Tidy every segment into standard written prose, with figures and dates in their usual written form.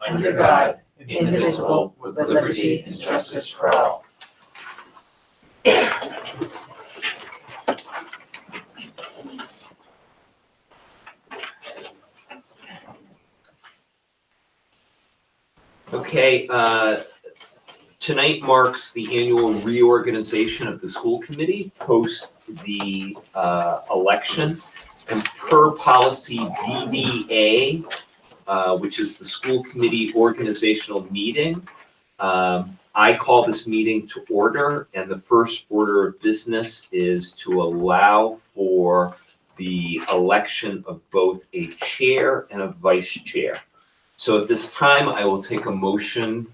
under God, indivisible, with liberty and justice for all. Okay, tonight marks the annual reorganization of the school committee post the election. And per policy BDA, which is the school committee organizational meeting, I call this meeting to order, and the first order of business is to allow for the election of both a chair and a vice chair. So at this time, I will take a motion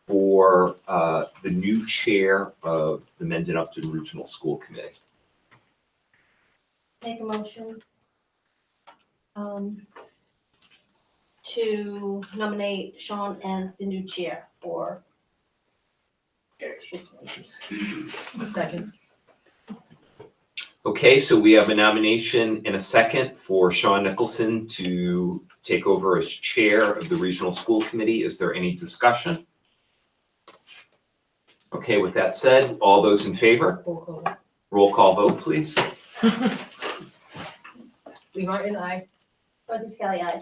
for the new chair of the Mendon-Upton Regional School Committee. Make a motion to nominate Sean as the new chair for. Second. Okay, so we have a nomination and a second for Sean Nicholson to take over as chair of the Regional School Committee. Is there any discussion? Okay, with that said, all those in favor? Roll call vote, please. Lee Martin, aye. Dorothy Skelly, aye.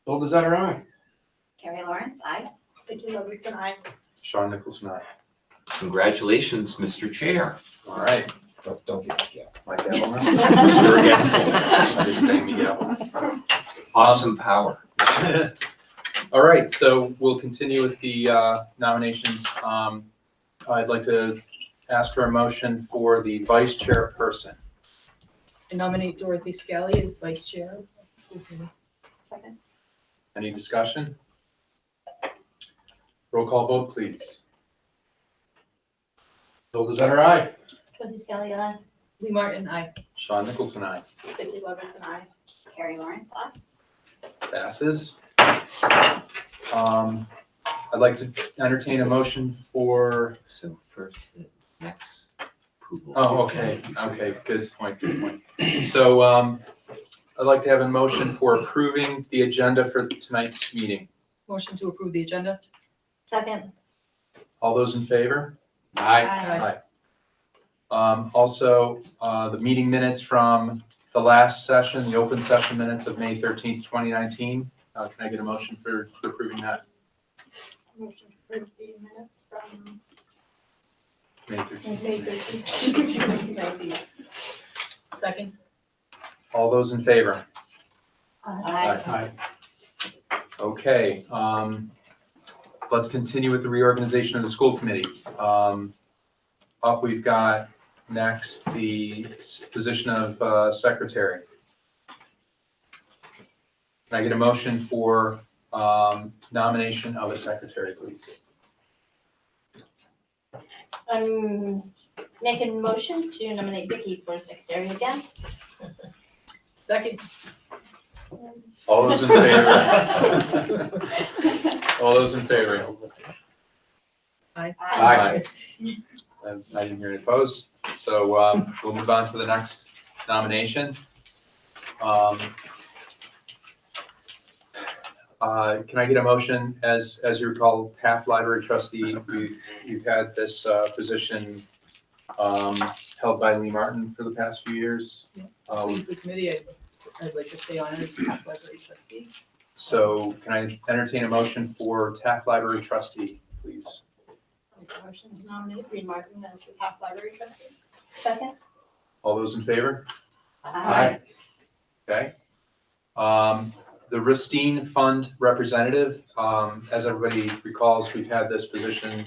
Bill Designer, aye. Carrie Lawrence, aye. Vicki Robertson, aye. Sean Nicholson, aye. Congratulations, Mr. Chair. All right. Don't get it yet. My gavel now? Sure, yeah. Just bang me gavel. Awesome power. All right, so we'll continue with the nominations. I'd like to ask for a motion for the vice chairperson. I nominate Dorothy Skelly as vice chair of the school committee. Second. Any discussion? Roll call vote, please. Bill Designer, aye. Dorothy Skelly, aye. Lee Martin, aye. Sean Nicholson, aye. Vicki Robertson, aye. Carrie Lawrence, aye. Passes. I'd like to entertain a motion for, So first, the next approval. oh, okay, good point. So, I'd like to have a motion for approving the agenda for tonight's meeting. Motion to approve the agenda. Second. All those in favor? Aye. Also, the meeting minutes from the last session, the open session minutes of May 13th, 2019. Can I get a motion for approving that? Motion to approve the minutes from May 13th. May 13th, 2019. Second. All those in favor? Aye. Okay, let's continue with the reorganization of the school committee. Up we've got next the position of secretary. Can I get a motion for nomination of a secretary, please? I'm making a motion to nominate Vicki for secretary again. Second. All those in favor? All those in favor? Aye. Aye. I didn't hear any opposed, so we'll move on to the next nomination. Can I get a motion, as you recall, Taft Library Trustee, we've had this position held by Lee Martin for the past few years. Please, the committee, I'd like to stay on it as Taft Library trustee. So can I entertain a motion for Taft Library Trustee, please? Make a motion to nominate Reed Martin as the Taft Library trustee. Second. All those in favor? Aye. Okay. The Ristine Fund representative, as everybody recalls, we've had this position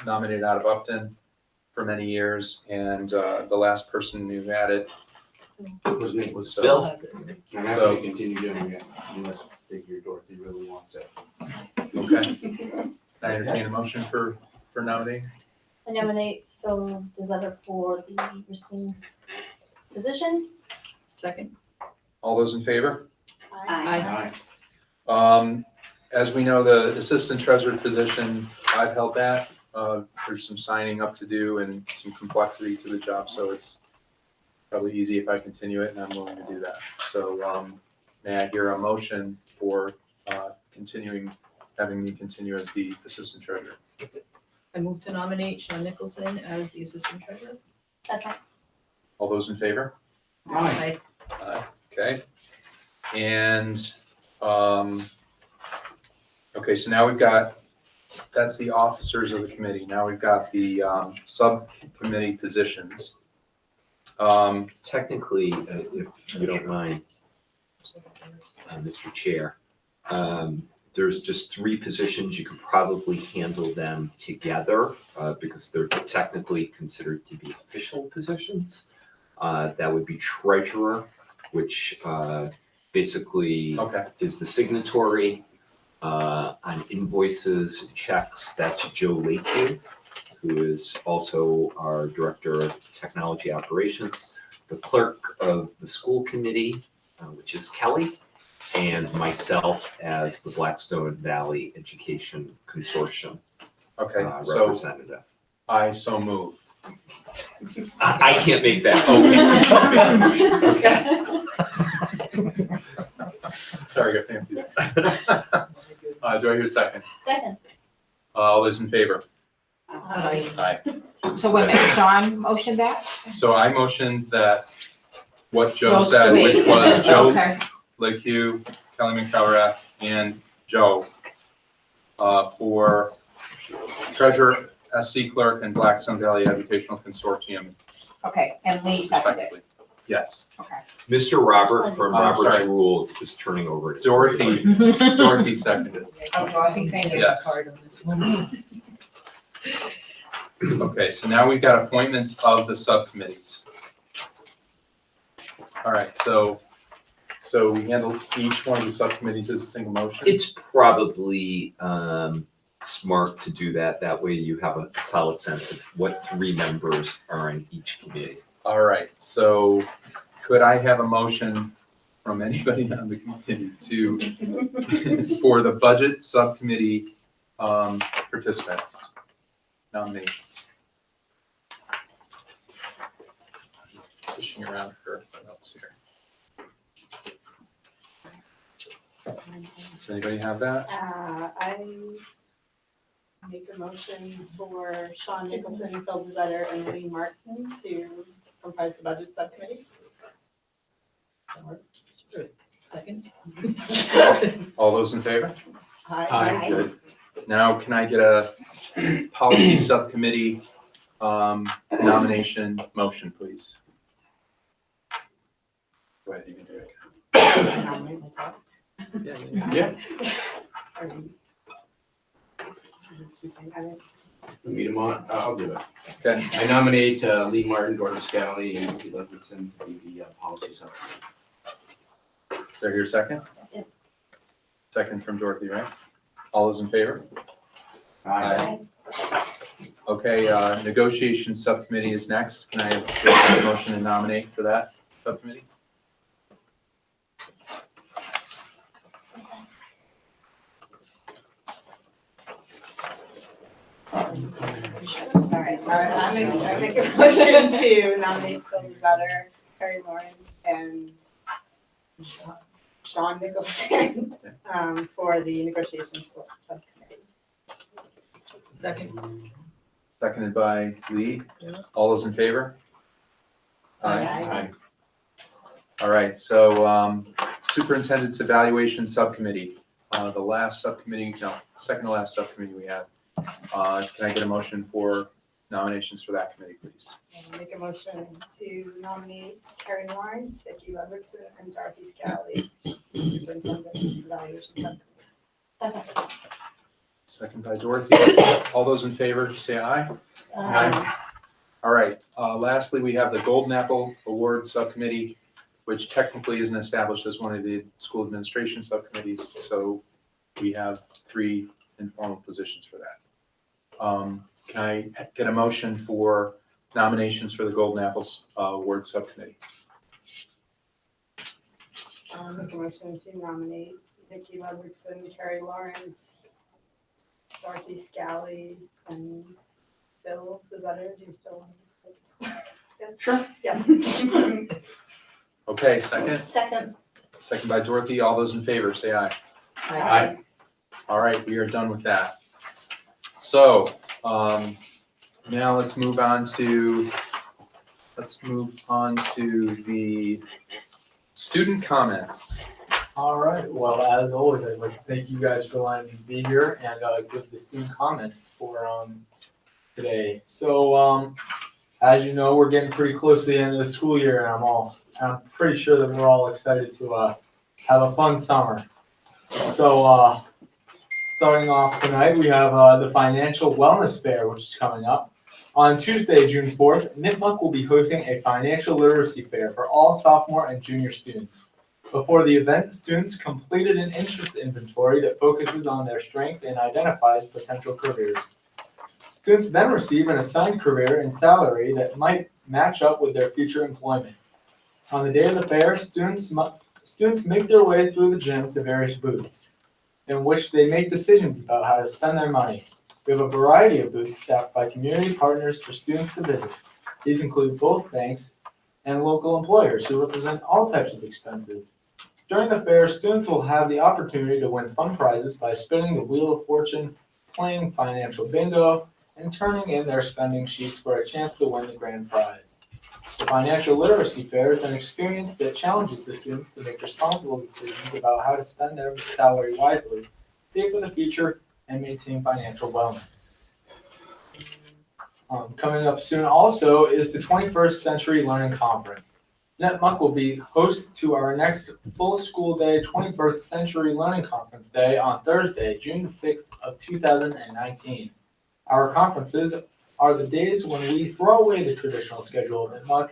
nominated out of Upton for many years, and the last person who had it His name was Bill. Has it. I'm happy to continue doing it unless figure Dorothy really wants it. Okay. Can I entertain a motion for nominating? I nominate Phil DeZetter for the Racine position. Second. All those in favor? Aye. As we know, the assistant treasurer position, I've held that. There's some signing up to do and some complexity to the job, so it's probably easy if I continue it, and I'm willing to do that. So may I hear a motion for continuing having me continue as the assistant treasurer. I move to nominate Sean Nicholson as the assistant treasurer. Second. All those in favor? Aye. Okay. And, okay, so now we've got, that's the officers of the committee. Now we've got the subcommittee positions. Technically, if you don't mind, Mr. Chair, there's just 3 positions. You could probably handle them together because they're technically considered to be official positions. That would be treasurer, which basically Okay, is the signatory on invoices and checks. That's Joe Lakeview, who is also our Director of Technology Operations, the clerk of the school committee, which is Kelly, and myself as the Blackstone Valley Education Consortium okay, so representative. I so move. I can't make that. Okay. Sorry, I got fancy there. Do I hear a second? Second. All those in favor? Aye. Aye. So wait a minute, Sean motioned that? So I motioned that what Joe Those said, three. which was Joe Okay. Lakeview, Kelly McCowrath, and Joe for treasurer, SC clerk, and Blackstone Valley Educational Consortium Okay, and Lee seconded it. respectively. Yes. Okay. Mr. Robert from Oh, Robert's sorry. Rules is turning over. to Dorothy seconded. Oh, Dorothy, thank you. Yes. Card on this one. Okay, so now we've got appointments of the subcommittees. All right, so we handle each one of the subcommittees as a single motion? It's probably smart to do that. That way you have a solid sense of what 3 members are in each committee. All right, so could I have a motion from anybody on the committee for the budget subcommittee participants, nominations? Fishing around for what else here. Does anybody have that? I make a motion for Sean Nicholson, Phil Dezetter, and Lee Martin to comprise the budget subcommittee. Second. All those in favor? Aye. Good. Now, can I get a policy subcommittee nomination motion, please? Go ahead, you can do it. Nominate myself. Yeah. Meet them on, I'll do it. Okay, I nominate Lee Martin, Dorothy Scally, and Vicky Levinson to be the policy subcommittee. do I hear a second? Second. Second from Dorothy, right? All those in favor? Aye. Okay, negotiation subcommittee is next. Can I have a motion to nominate for that subcommittee? All right, I make a motion to nominate Phil Dezetter, Harry Lawrence, and Sean Nicholson for the negotiations subcommittee. Second. Seconded by Lee. Yeah. All those in favor? Aye. All right, so superintendent's evaluation subcommittee, the last subcommittee, no, second to last subcommittee we had. Can I get a motion for nominations for that committee, please? I'll make a motion to nominate Harry Lawrence, Vicky Levinson, and Dorothy Scally, superintendent's evaluation subcommittee. Second. Second by Dorothy. All those in favor, say aye. All right, lastly, we have the Golden Apple Award Subcommittee, which technically isn't established as one of the school administration subcommittees, so we have 3 informal positions for that. Can I get a motion for nominations for the Golden Apples Award Subcommittee? I'll make a motion to nominate Vicky Levinson, Carrie Lawrence, Dorothy Scally, and Phil Dezetter. Do you still want to? Sure. Yeah. Okay, second. Second. Second by Dorothy. All those in favor, say aye. Aye. All right, we are done with that. So, now let's move on to the student comments. All right, well, as always, I'd like to thank you guys for letting me be here and give the student comments for today. So, as you know, we're getting pretty close to the end of the school year, and I'm pretty sure that we're all excited to have a fun summer. So, starting off tonight, we have the Financial Wellness Fair, which is coming up. On Tuesday, June 4th, Nipmuc will be hosting a financial literacy fair for all sophomore and junior students. Before the event, students completed an interest inventory that focuses on their strength and identifies potential careers. Students then receive an assigned career and salary that might match up with their future employment. On the day of the fair, students make their way through the gym to various booths, in which they make decisions about how to spend their money. We have a variety of booths staffed by community partners for students to visit. These include both banks and local employers who represent all types of expenses. During the fair, students will have the opportunity to win fun prizes by spinning the Wheel of Fortune, playing financial bingo, and turning in their spending sheets for a chance to win the grand prize. The Financial Literacy Fair is an experience that challenges the students to make responsible decisions about how to spend their salary wisely, save for the future, and maintain financial wellness. Coming up soon also is the 21st Century Learning Conference. Nipmuc will be host to our next full school day 21st Century Learning Conference Day on Thursday, June 6th of 2019. Our conferences are the days when we throw away the traditional schedule of Nipmuc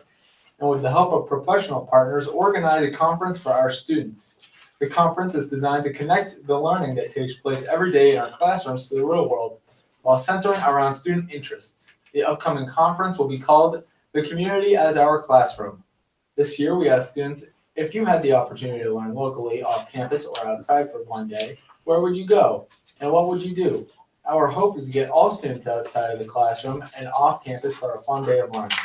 and with the help of professional partners organize a conference for our students. The conference is designed to connect the learning that takes place every day in our classrooms to the real world while centering around student interests. The upcoming conference will be called The Community as Our Classroom. This year we asked students, if you had the opportunity to learn locally, off campus, or outside for one day, where would you go and what would you do? Our hope is to get all students outside of the classroom and off campus for a fun day of learning.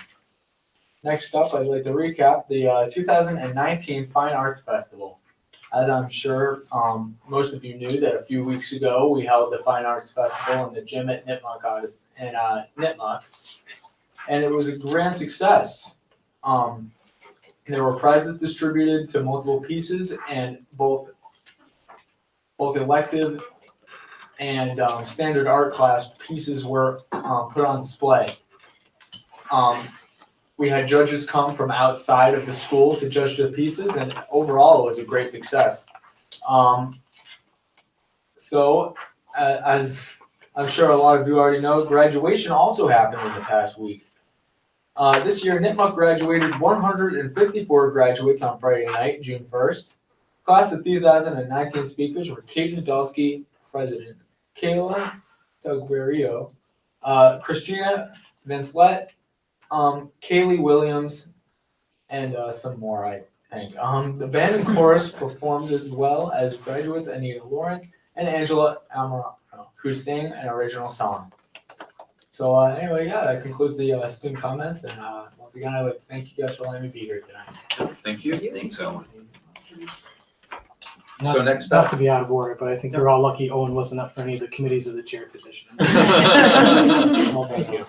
Next up, I'd like to recap the 2019 Fine Arts Festival. As I'm sure most of you knew that a few weeks ago, we held the Fine Arts Festival in the gym at Nipmuc, and it was a grand success. There were prizes distributed to multiple pieces, and both elective and standard art class pieces were put on display. We had judges come from outside of the school to judge the pieces, and overall it was a great success. As I'm sure a lot of you already know, graduation also happened in the past week. This year, Nipmuc graduated 154 graduates on Friday night, June 1st. Class of 2019 speakers were Kate Nadolski, President, Kayla Salguerio, Christina Vincelet, Kaylee Williams, and some more, I think. The band and chorus performed as well as graduates Anita Lawrence and Angela Amorano, who sang an original song. So anyway, yeah, that concludes the student comments, and once again, I'd like to thank you guys for letting me be here tonight. Thank you. Thanks, Owen. So next Not up. to be out of order, but I think you're all lucky Owen wasn't up for any of the committees of the chair position. Well, thank you.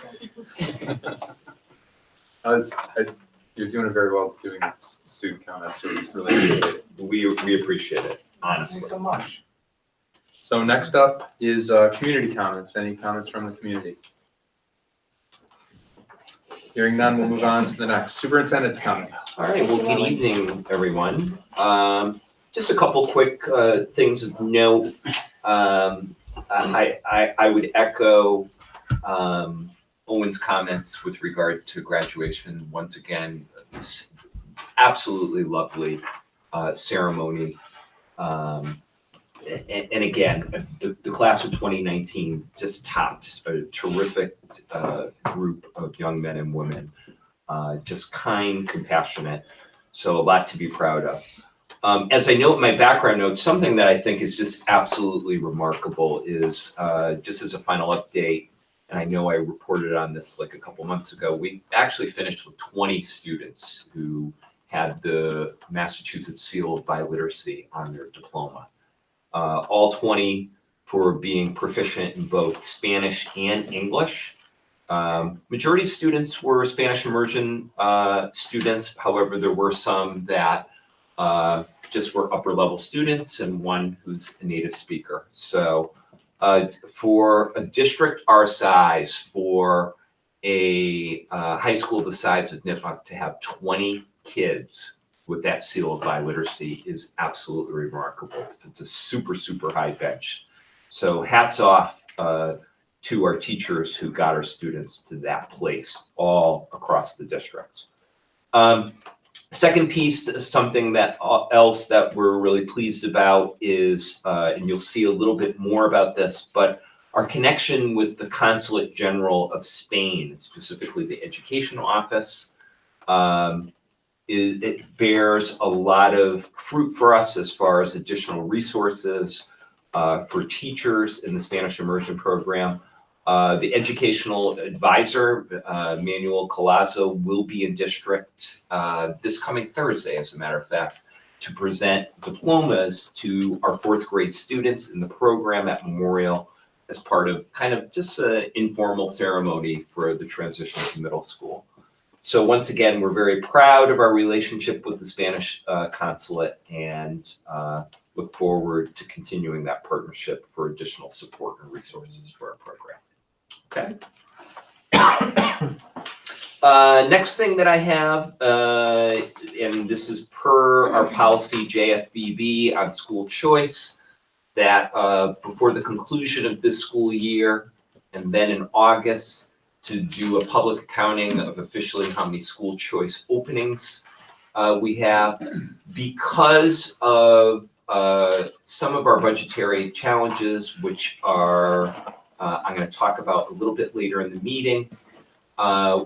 You're doing very well doing this student comments, so we really appreciate it. We appreciate it, honestly. Thanks so much. So next up is community comments. Any comments from the community? Hearing none, we'll move on to the next. Superintendent's comments. All right, well, good evening, everyone. Just a couple quick things of note. I would echo Owen's comments with regard to graduation. Once again, absolutely lovely ceremony. And again, the class of 2019 just tops a terrific group of young men and women, just kind, compassionate, so a lot to be proud of. As I note in my background notes, something that I think is just absolutely remarkable is, just as a final update, and I know I reported on this like a couple months ago, we actually finished with 20 students who had the Massachusetts Seal of Biliteracy on their diploma. All 20 for being proficient in both Spanish and English. Majority of students were Spanish immersion students. However, there were some that just were upper level students and one who's a native speaker. So for a district our size, for a high school the size of Nipmuc to have 20 kids with that seal of biliteracy is absolutely remarkable because it's a super, super high bench. So hats off to our teachers who got our students to that place all across the district. Second piece, something that else that we're really pleased about is, and you'll see a little bit more about this, but our connection with the Consulate General of Spain, specifically the Education Office, it bears a lot of fruit for us as far as additional resources for teachers in the Spanish immersion program. The educational advisor, Manuel Colazo, will be in district this coming Thursday, as a matter of fact, to present diplomas to our 4th grade students in the program at Memorial as part of kind of just an informal ceremony for the transition to middle school. So once again, we're very proud of our relationship with the Spanish consulate and look forward to continuing that partnership for additional support and resources for our program. Okay. Next thing that I have, and this is per our policy JFBB on school choice, that before the conclusion of this school year, and then in August, to do a public accounting of officially how many school choice openings we have. Because of some of our budgetary challenges, which are I'm going to talk about a little bit later in the meeting.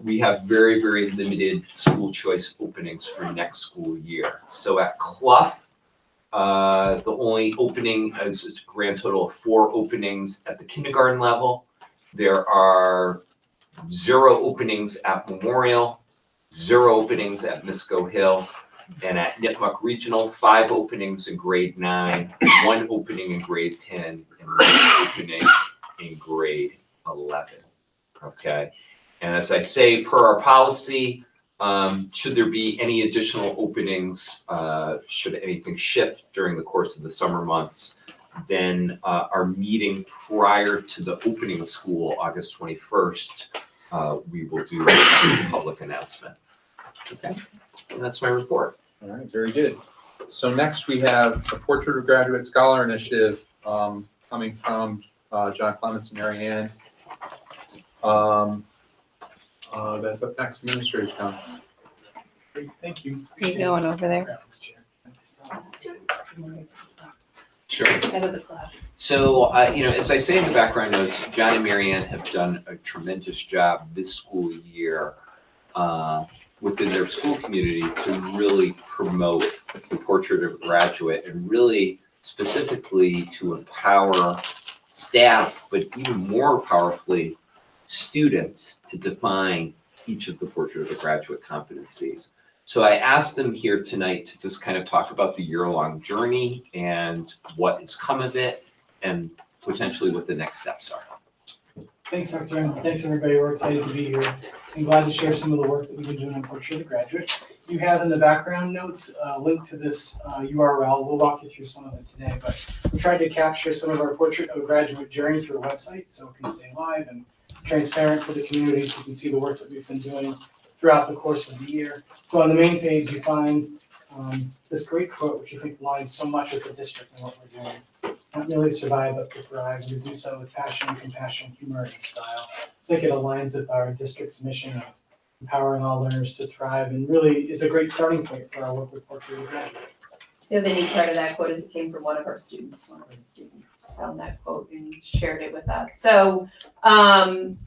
We have very, very limited school choice openings for next school year. So at Clough, the only opening is a grand total of 4 openings at the kindergarten level. There are 0 openings at Memorial, 0 openings at Misco Hill, and at Nipmuc Regional, 5 openings in grade 9, 1 opening in grade 10, and 1 opening in grade 11, okay? And as I say, per our policy, should there be any additional openings, should anything shift during the course of the summer months, then our meeting prior to the opening of school, August 21st, we will do a public announcement. Okay, and that's my report. All right, very good. So next we have the Portrait of Graduate Scholar Initiative coming from John Clements and Mary Ann. That's up next, administrative comments. Great, thank you. Are you going over there? Sure. Head of the class. So, as I say in the background notes, John and Mary Ann have done a tremendous job this school year within their school community to really promote the Portrait of a Graduate and really specifically to empower staff, but even more powerfully, students to define each of the Portrait of a Graduate competencies. So I asked them here tonight to just kind of talk about the year-long journey and what has come of it and potentially what the next steps are. Thanks, Dr. M. Thanks, everybody. We're excited to be here. I'm glad to share some of the work that we've been doing on Portrait of a Graduate. You have in the background notes a link to this URL. We'll walk you through some of it today, but we tried to capture some of our Portrait of a Graduate journey through a website so it can stay live and transparent for the community so you can see the work that we've been doing throughout the course of the year. So on the main page, you find this great quote, which I think aligns so much with the district and what we're doing. Not merely survive, but to thrive. We do so with passion, compassion, humor, and style. I think it aligns with our district's mission of empowering all learners to thrive, and really is a great starting point for our work with Portrait of a Graduate. The other neat part of that quote is it came from one of our students. One of the students found that quote and shared it with us. So,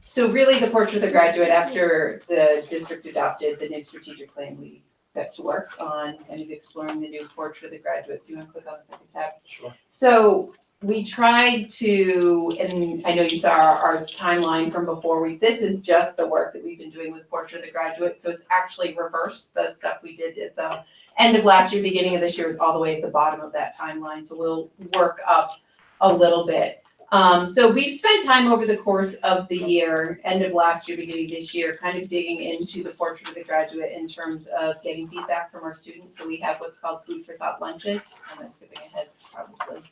so really the Portrait of the Graduate, after the district adopted the new strategic plan, we got to work on kind of exploring the new Portrait of the Graduate. So you want to click on the second tab? Sure. So we tried to, and I know you saw our timeline from before, this is just the work that we've been doing with Portrait of the Graduate. So it's actually reversed. The stuff we did at the end of last year, beginning of this year is all the way at the bottom of that timeline. So we'll work up a little bit. So we've spent time over the course of the year, end of last year, beginning this year, kind of digging into the portrait of the graduate in terms of getting feedback from our students. So we have what's called food for thought lunches. I'm skipping ahead probably.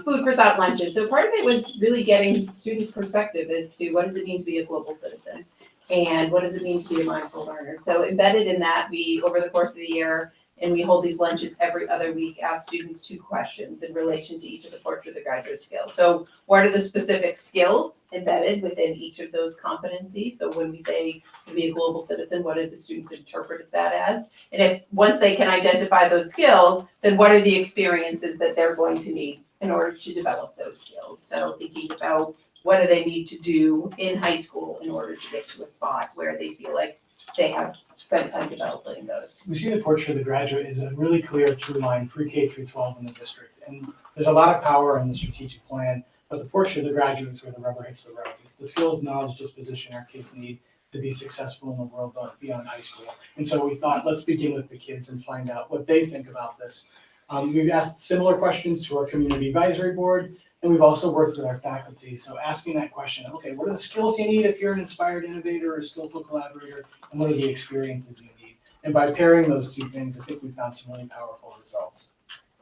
Food for thought lunches. So part of it was really getting students' perspective as to what does it mean to be a global citizen and what does it mean to be a mindful learner. So embedded in that, we, over the course of the year, and we hold these lunches every other week, ask students 2 questions in relation to each of the portrait of the graduate skills. So what are the specific skills embedded within each of those competencies? So when we say to be a global citizen, what did the students interpret that as? And if, once they can identify those skills, then what are the experiences that they're going to need in order to develop those skills? So thinking about what do they need to do in high school in order to get to a spot where they feel like they have spent time developing those. We see the portrait of the graduate is a really clear through line pre-K through 12 in the district. And there's a lot of power in the strategic plan, but the portrait of the graduate is where the rubber hits the road. It's the skills, knowledge, disposition our kids need to be successful in the world beyond high school. And so we thought, let's begin with the kids and find out what they think about this. We've asked similar questions to our community advisory board, and we've also worked with our faculty. So asking that question, okay, what are the skills you need if you're an inspired innovator or a skillful collaborator, and what are the experiences you need? And by pairing those 2 things, I think we found some really powerful results.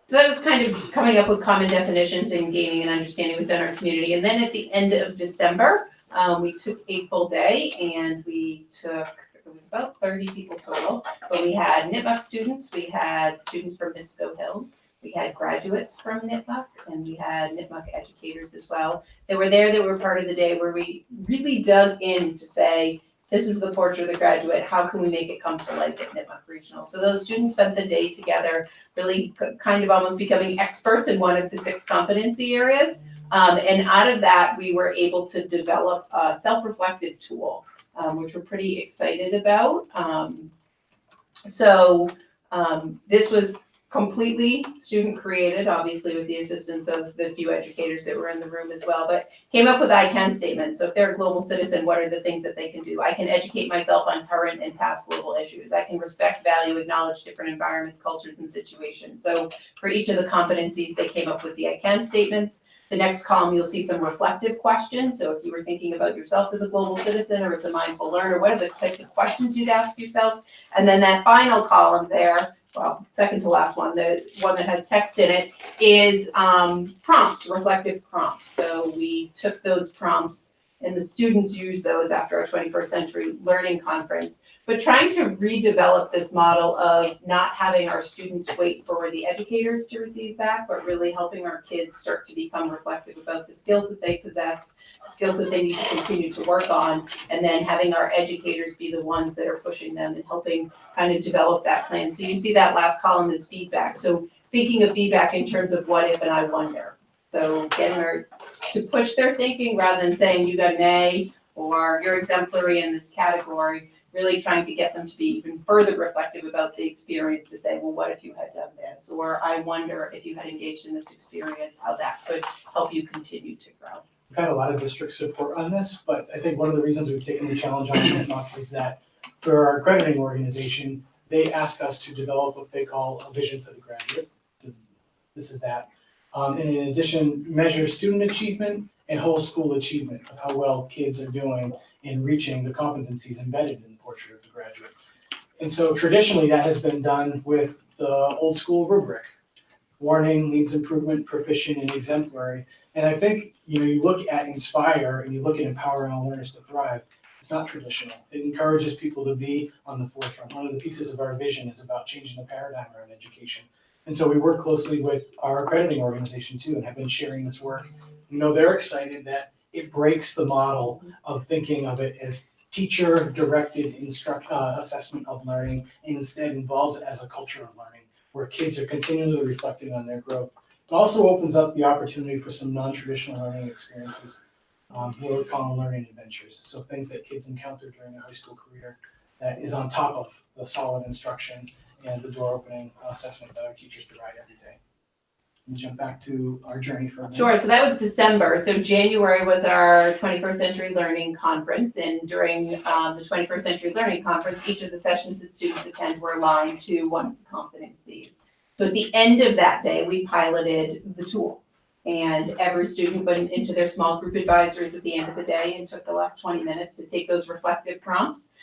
So that was kind of coming up with common definitions and gaining an understanding within our community. And then at the end of December, we took a full day and we took, it was about 30 people total, but we had Nipmuc students, we had students from Misco Hill, we had graduates from Nipmuc, and we had Nipmuc educators as well. They were there, they were part of the day where we really dug in to say, this is the portrait of the graduate, how can we make it come to life at Nipmuc Regional? So those students spent the day together, really kind of almost becoming experts in one of the 6 competency areas. And out of that, we were able to develop a self-reflective tool, which we're pretty excited about. This was completely student created, obviously with the assistance of the few educators that were in the room as well, but came up with I can statements. So if they're a global citizen, what are the things that they can do? I can educate myself on current and past global issues. I can respect, value, acknowledge different environments, cultures, and situations. So for each of the competencies, they came up with the I can statements. The next column, you'll see some reflective questions. So if you were thinking about yourself as a global citizen or as a mindful learner, what are the types of questions you'd ask yourself? And then that final column there, well, second to last one, the one that has text in it, is prompts, reflective prompts. So we took those prompts and the students used those after our 21st Century Learning Conference, but trying to redevelop this model of not having our students wait for the educators to receive back, but really helping our kids start to become reflective about the skills that they possess, the skills that they need to continue to work on, and then having our educators be the ones that are pushing them and helping kind of develop that plan. So you see that last column is feedback. So thinking of feedback in terms of what if and I wonder. So getting her to push their thinking rather than saying you got an A or you're exemplary in this category, really trying to get them to be even further reflective about the experience to say, well, what if you had done this? Or I wonder if you had engaged in this experience, how that could help you continue to grow. We've had a lot of district support on this, but I think one of the reasons we've taken the challenge on Mendon-Upton is that for our accrediting organization, they ask us to develop what they call a vision for the graduate. This is that. And in addition, measure student achievement and whole school achievement of how well kids are doing in reaching the competencies embedded in the portrait of the graduate. And so traditionally that has been done with the old school rubric: warning, needs improvement, proficient, and exemplary. And I think, you look at Inspire and you look at empowering all learners to thrive, it's not traditional. It encourages people to be on the forefront. One of the pieces of our vision is about changing the paradigm around education. And so we work closely with our accrediting organization too, and have been sharing this work. They're excited that it breaks the model of thinking of it as teacher-directed assessment of learning, and instead involves it as a culture of learning, where kids are continually reflecting on their growth. It also opens up the opportunity for some non-traditional learning experiences, what we call learning adventures. So things that kids encounter during their high school career that is on top of the solid instruction and the door-opening assessment that our teachers provide every day. Let me jump back to our journey for a minute. Sure, so that was December. So January was our 21st Century Learning Conference, and during the 21st Century Learning Conference, each of the sessions that students attend were aligned to one of the competencies. So at the end of that day, we piloted the tool. And every student went into their small group advisories at the end of the day and took the last 20 minutes to take those reflective prompts,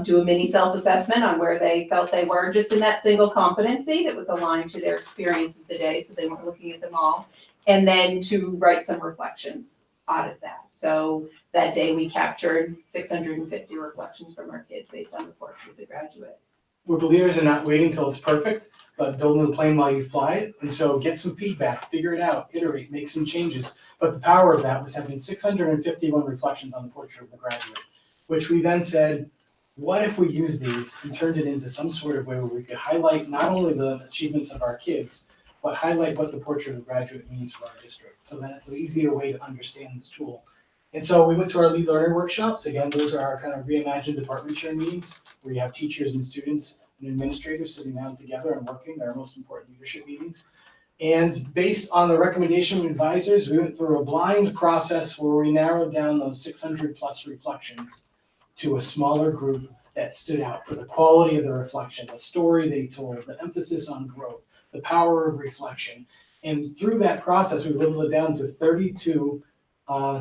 do a mini self-assessment on where they felt they were just in that single competency that was aligned to their experience of the day, so they weren't looking at them all, and then to write some reflections out of that. So that day we captured 650 reflections from our kids based on the portrait of the graduate. We're believers in not waiting till it's perfect, but building the plane while you fly it. And so get some feedback, figure it out, iterate, make some changes. But the power of that was having 651 reflections on the portrait of the graduate, which we then said, what if we use these and turned it into some sort of way where we could highlight not only the achievements of our kids, but highlight what the portrait of the graduate means for our district. So that it's an easier way to understand this tool. And so we went to our lead learner workshops. Again, those are our kind of reimagined department chair meetings where you have teachers and students and administrators sitting down together and working, their most important leadership meetings. And based on the recommendation of advisors, we went through a blind process where we narrowed down those 600 plus reflections to a smaller group that stood out for the quality of the reflection, the story they told, the emphasis on growth, the power of reflection. And through that process, we whittled it down to 32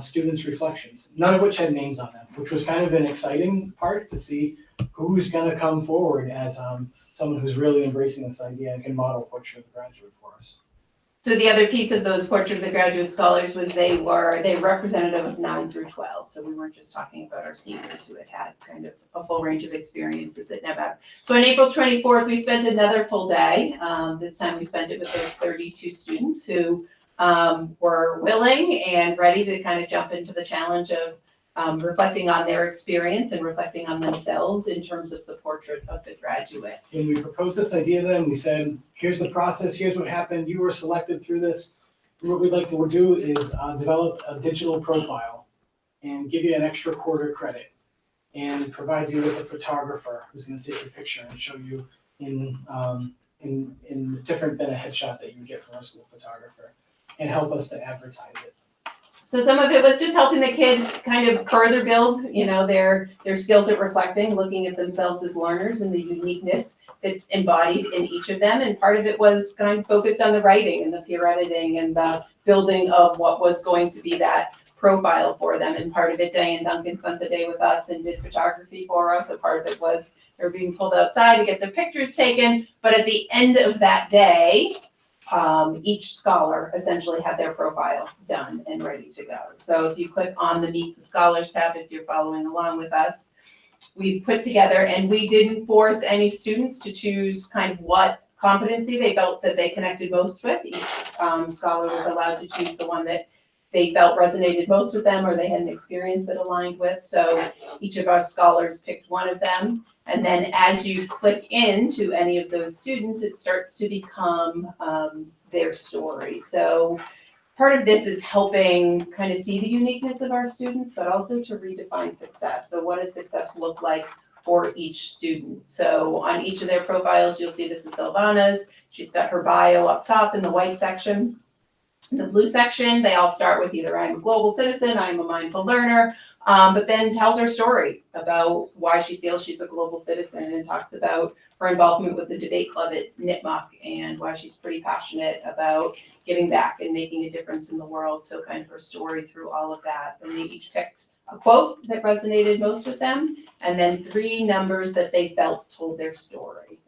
students' reflections, none of which had names on them, which was kind of an exciting part to see who's going to come forward as someone who's really embracing this idea and can model portrait of the graduate for us. So the other piece of those portrait of the graduate scholars was they were representative of 9 through 12. So we weren't just talking about our seniors who had kind of a full range of experiences at NEBAC. So on April 24th, we spent another full day. This time we spent it with those 32 students who were willing and ready to kind of jump into the challenge of reflecting on their experience and reflecting on themselves in terms of the portrait of the graduate. And we proposed this idea to them. We said, here's the process, here's what happened, you were selected through this. What we'd like to do is develop a digital profile and give you an extra quarter credit and provide you with a photographer who's going to take your picture and show you in different than a headshot that you would get from a school photographer and help us to advertise it. So some of it was just helping the kids kind of further build, their skills at reflecting, looking at themselves as learners and the uniqueness that's embodied in each of them. And part of it was kind of focused on the writing and the peer editing and the building of what was going to be that profile for them. And part of it, Diane Duncan spent the day with us and did photography for us. So part of it was they were being pulled outside to get their pictures taken. But at the end of that day, each scholar essentially had their profile done and ready to go. So if you click on the Meet the Scholars tab, if you're following along with us, we've put together, and we didn't force any students to choose kind of what competency they felt that they connected most with. Each scholar was allowed to choose the one that they felt resonated most with them or they had an experience that aligned with. So each of our scholars picked one of them. And then as you click into any of those students, it starts to become their story. So part of this is helping kind of see the uniqueness of our students, but also to redefine success. So what does success look like for each student? So on each of their profiles, you'll see this is Silvana's. She's got her bio up top in the white section. In the blue section, they all start with either I'm a global citizen, I'm a mindful learner, but then tells her story about why she feels she's a global citizen and talks about her involvement with the debate club at Nipmuc and why she's pretty passionate about giving back and making a difference in the world. So kind of her story through all of that. And they each picked a quote that resonated most with them, and then 3 numbers that they felt told their story.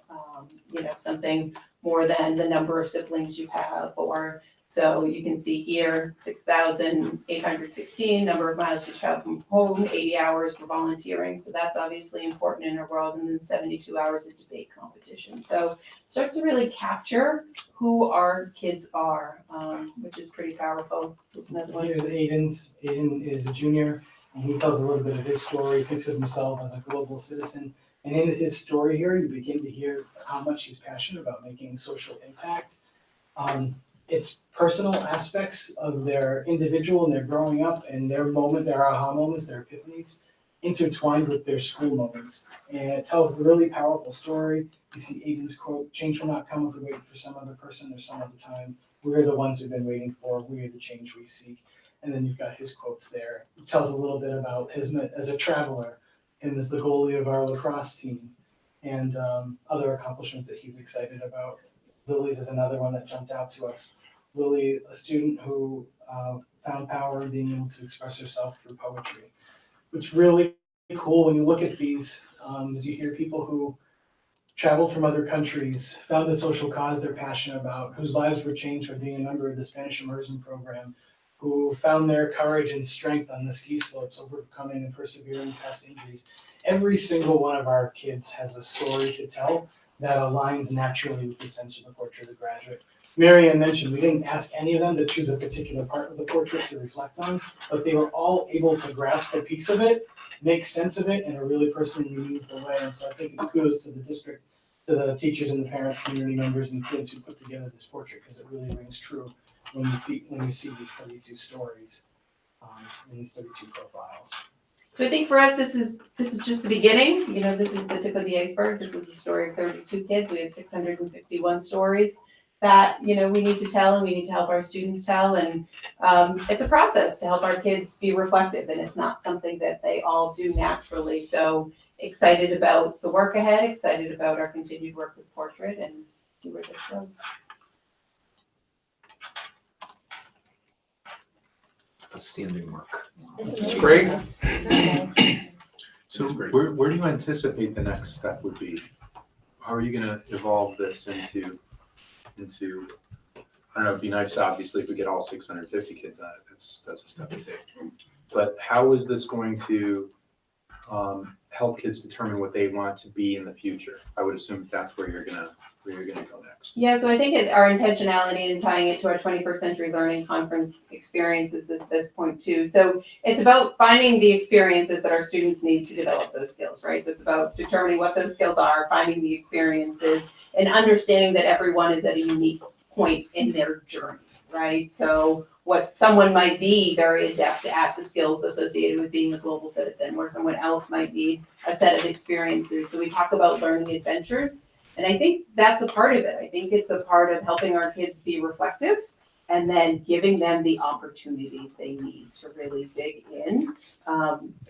Something more than the number of siblings you have, or so you can see here, 6,816, number of miles she's traveled from home, 80 hours for volunteering. So that's obviously important in her world, and then 72 hours of debate competition. So it starts to really capture who our kids are, which is pretty powerful. Here's another one. Here's Aiden's. Aiden is a junior, and he tells a little bit of his story. He thinks of himself as a global citizen. And in his story here, you begin to hear how much he's passionate about making social impact. It's personal aspects of their individual and their growing up and their moment, their aha moments, their epiphanies, intertwined with their school moments. And it tells a really powerful story. You see Aiden's quote, "Change will not come if we wait for some other person or some other time. We're the ones we've been waiting for. We are the change we seek." And then you've got his quotes there. It tells a little bit about him as a traveler, him as the goalie of our lacrosse team, and other accomplishments that he's excited about. Lily's is another one that jumped out to us. Lily, a student who found power in being able to express herself through poetry. It's really cool when you look at these, as you hear people who traveled from other countries, found a social cause they're passionate about, whose lives were changed by being a member of the Spanish immersion program, who found their courage and strength on the ski slopes, overcoming and persevering past injuries. Every single one of our kids has a story to tell that aligns naturally with the sense of the portrait of the graduate. Marianne mentioned we didn't ask any of them to choose a particular part of the portrait to reflect on, but they were all able to grasp a piece of it, make sense of it in a really personally meaningful way. And so I think it's kudos to the district, to the teachers and the parents, community members, and kids who put together this portrait, because it really rings true when you see these 32 stories and these 32 profiles. So I think for us, this is just the beginning. You know, this is the tip of the iceberg. This is the story of 32 kids. We have 651 stories that, you know, we need to tell and we need to help our students tell. And it's a process to help our kids be reflective, and it's not something that they all do naturally. So excited about the work ahead, excited about our continued work with Portrait, and see where this goes. Outstanding work. It's Great. amazing. So where do you anticipate the next step would be? How are you gonna evolve this into, I don't know, it'd be nice, obviously, if we get all 650 kids on it, that's a step to take. But how is this going to help kids determine what they want to be in the future? I would assume that's where you're gonna go next. Yeah, so I think our intentionality in tying it to our 21st Century Learning Conference experiences at this point too. So it's about finding the experiences that our students need to develop those skills, right? So it's about determining what those skills are, finding the experiences, and understanding that everyone is at a unique point in their journey, right? So what someone might be very adept at the skills associated with being a global citizen, where someone else might need a set of experiences. So we talk about learning adventures. And I think that's a part of it. I think it's a part of helping our kids be reflective and then giving them the opportunities they need to really dig in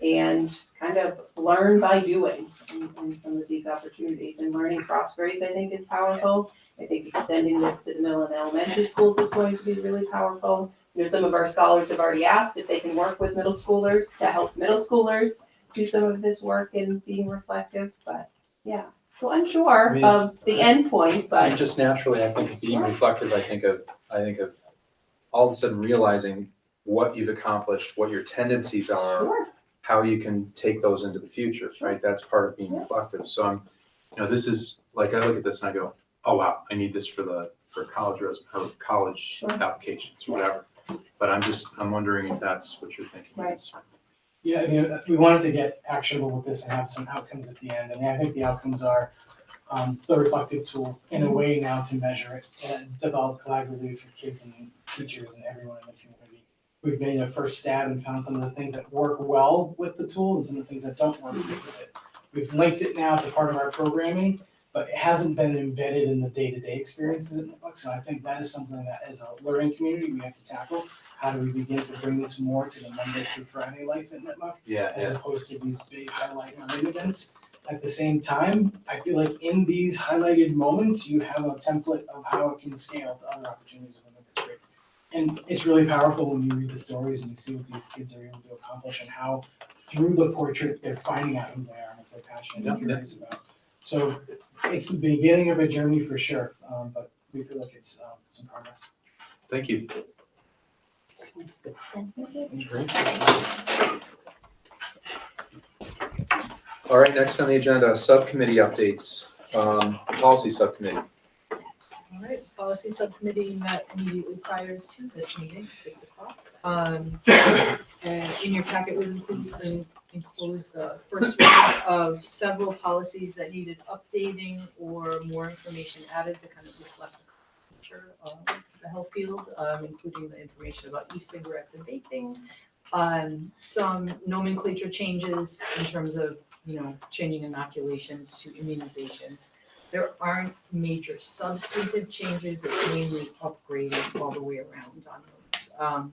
and kind of learn by doing in some of these opportunities. And learning cross grades, I think, is powerful. I think extending this to the middle and elementary schools is going to be really powerful. You know, some of our scholars have already asked if they can work with middle schoolers to help middle schoolers do some of this work in being reflective. But yeah. So unsure I mean, of the end point, And but just naturally, I think being reflective, I think of all of a sudden realizing what you've accomplished, what your tendencies are, sure, how you can take those into the future, right? That's part of being reflective. So I'm, this is like, I look at this and I go, oh wow, I need this for college or college Sure. applications, whatever. But I'm wondering if that's what you're thinking. Right. Yeah, I mean, we wanted to get actionable with this and have some outcomes at the end. And I think the outcomes are the reflective tool in a way now to measure it and develop collaboratively with kids and teachers and everyone in the community. We've made a first stab and found some of the things that work well with the tool and some of the things that don't work with it. We've linked it now to part of our programming, but it hasn't been embedded in the day-to-day experiences at Nipmuc. So I think that is something that as a learning community, we have to tackle. How do we begin to bring this more to the Monday through Friday life at Nipmuc, as opposed to these big highlight learning events? At the same time, I feel like in these highlighted moments, you have a template of how it can scale to other opportunities within the district. And it's really powerful when you read the stories and you see what these kids are able to accomplish and how through the portrait, they're finding out who they are and what they're passionate and curious about. So it's the beginning of a journey for sure, but we feel like it's some progress. Thank you. All right, next on the agenda, subcommittee updates. Policy subcommittee. All right, policy subcommittee met immediately prior to this meeting, 6 o'clock. And in your packet was enclosed the first reading of several policies that needed updating or more information added to kind of reflect the culture of the health field, including the information about e-cigarettes and vaping. Some nomenclature changes in terms of, changing inoculations to immunizations. There aren't major substantive changes, it's mainly upgrading all the way around on those.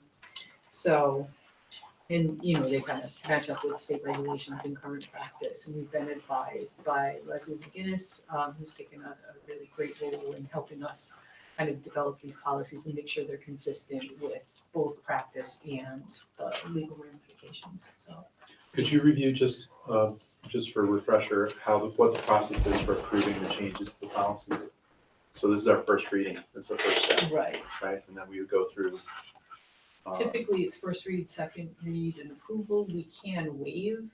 They kind of match up with state regulations and current practice. And we've been advised by Leslie McGinnis, who's taken a really great role in helping us kind of develop these policies and make sure they're consistent with both practice and the legal ramifications, so. Could you review just for refresher, what the process is for approving the changes to the policies? So this is our first reading, this is the first step, Right. right? And then we would go through. Typically, it's first read, second read, and approval. We can waive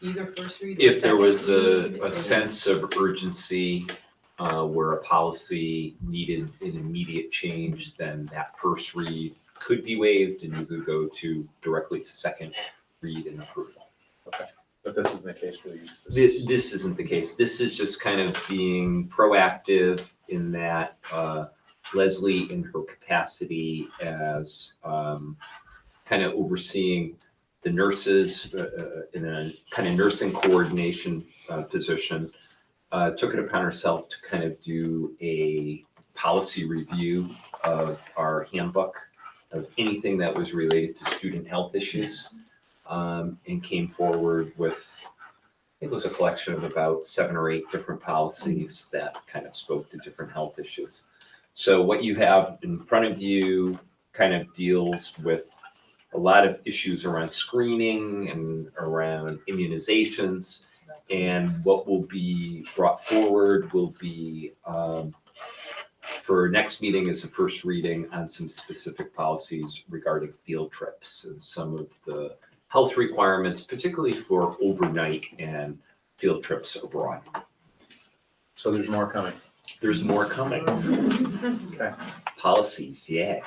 either first read or If there second was read. a sense of urgency where a policy needed an immediate change, then that first read could be waived and you could go directly to second read and approval. Okay, but this isn't the case for these. This isn't the case. This is just kind of being proactive in that Leslie, in her capacity as kind of overseeing the nurses in a kind of nursing coordination position, took it upon herself to kind of do a policy review of our handbook, of anything that was related to student health issues, and came forward with, I think it was a collection of about 7 or 8 different policies that kind of spoke to different health issues. So what you have in front of you kind of deals with a lot of issues around screening and around immunizations. And what will be brought forward will be, for next meeting is a first reading on some specific policies regarding field trips and some of the health requirements, particularly for overnight and field trips abroad. So there's more coming. There's more coming. Okay. Policies, yeah.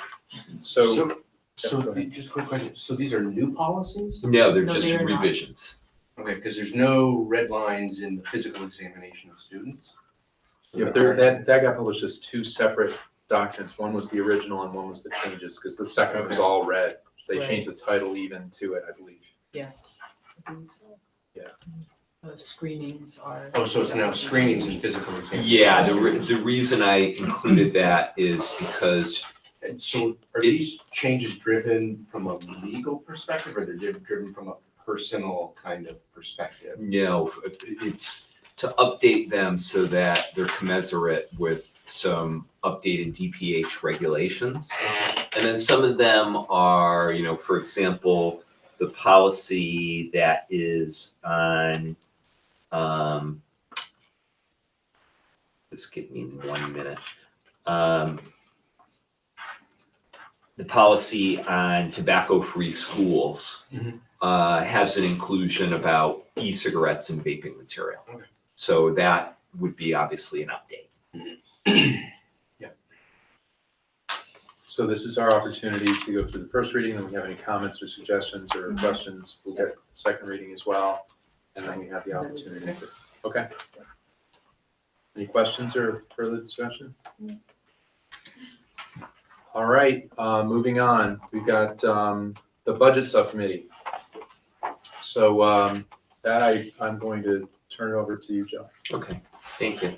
So So just a quick question, so these are new policies? No, they're No, just they are not. revisions. Okay, because there's no red lines in the physical examination of students? So yeah, that got published as 2 separate documents. One was the original and one was the changes, because the second was all red. They Right. changed the title even to it, I believe. Yes. I believe so. Yeah. Screenings are. Oh, so it's now screenings and physical examination? Yeah, the reason I included that is because And so are these changes driven from a legal perspective, or they're driven from a personal kind of perspective? no, it's to update them so that they're commensurate with some updated DPH regulations. And then some of them are, for example, the policy that is on, just give me 1 minute. The policy on tobacco-free schools Mhm. has an inclusion about e-cigarettes and vaping material. Okay. So that would be obviously an update. So this is our opportunity to go through the first reading, and we have any comments or suggestions or questions, we'll get the second reading as well, and then we have the opportunity to, okay? Any questions or further discussion? All right, moving on, we've got the budget subcommittee. So that I'm going to turn it over to you, Joe. Okay, thank you.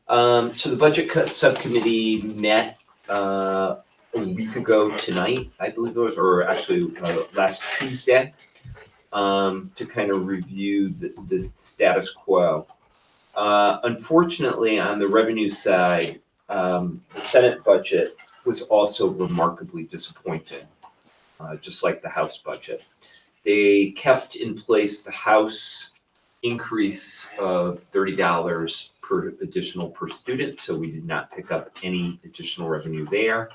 So the budget subcommittee met a week ago tonight, I believe it was, or actually last Tuesday, to kind of review the status quo. Unfortunately, on the revenue side, the Senate budget was also remarkably disappointing, just like the House budget. They kept in place the House increase of $30 per student, so we did not pick up any additional revenue there.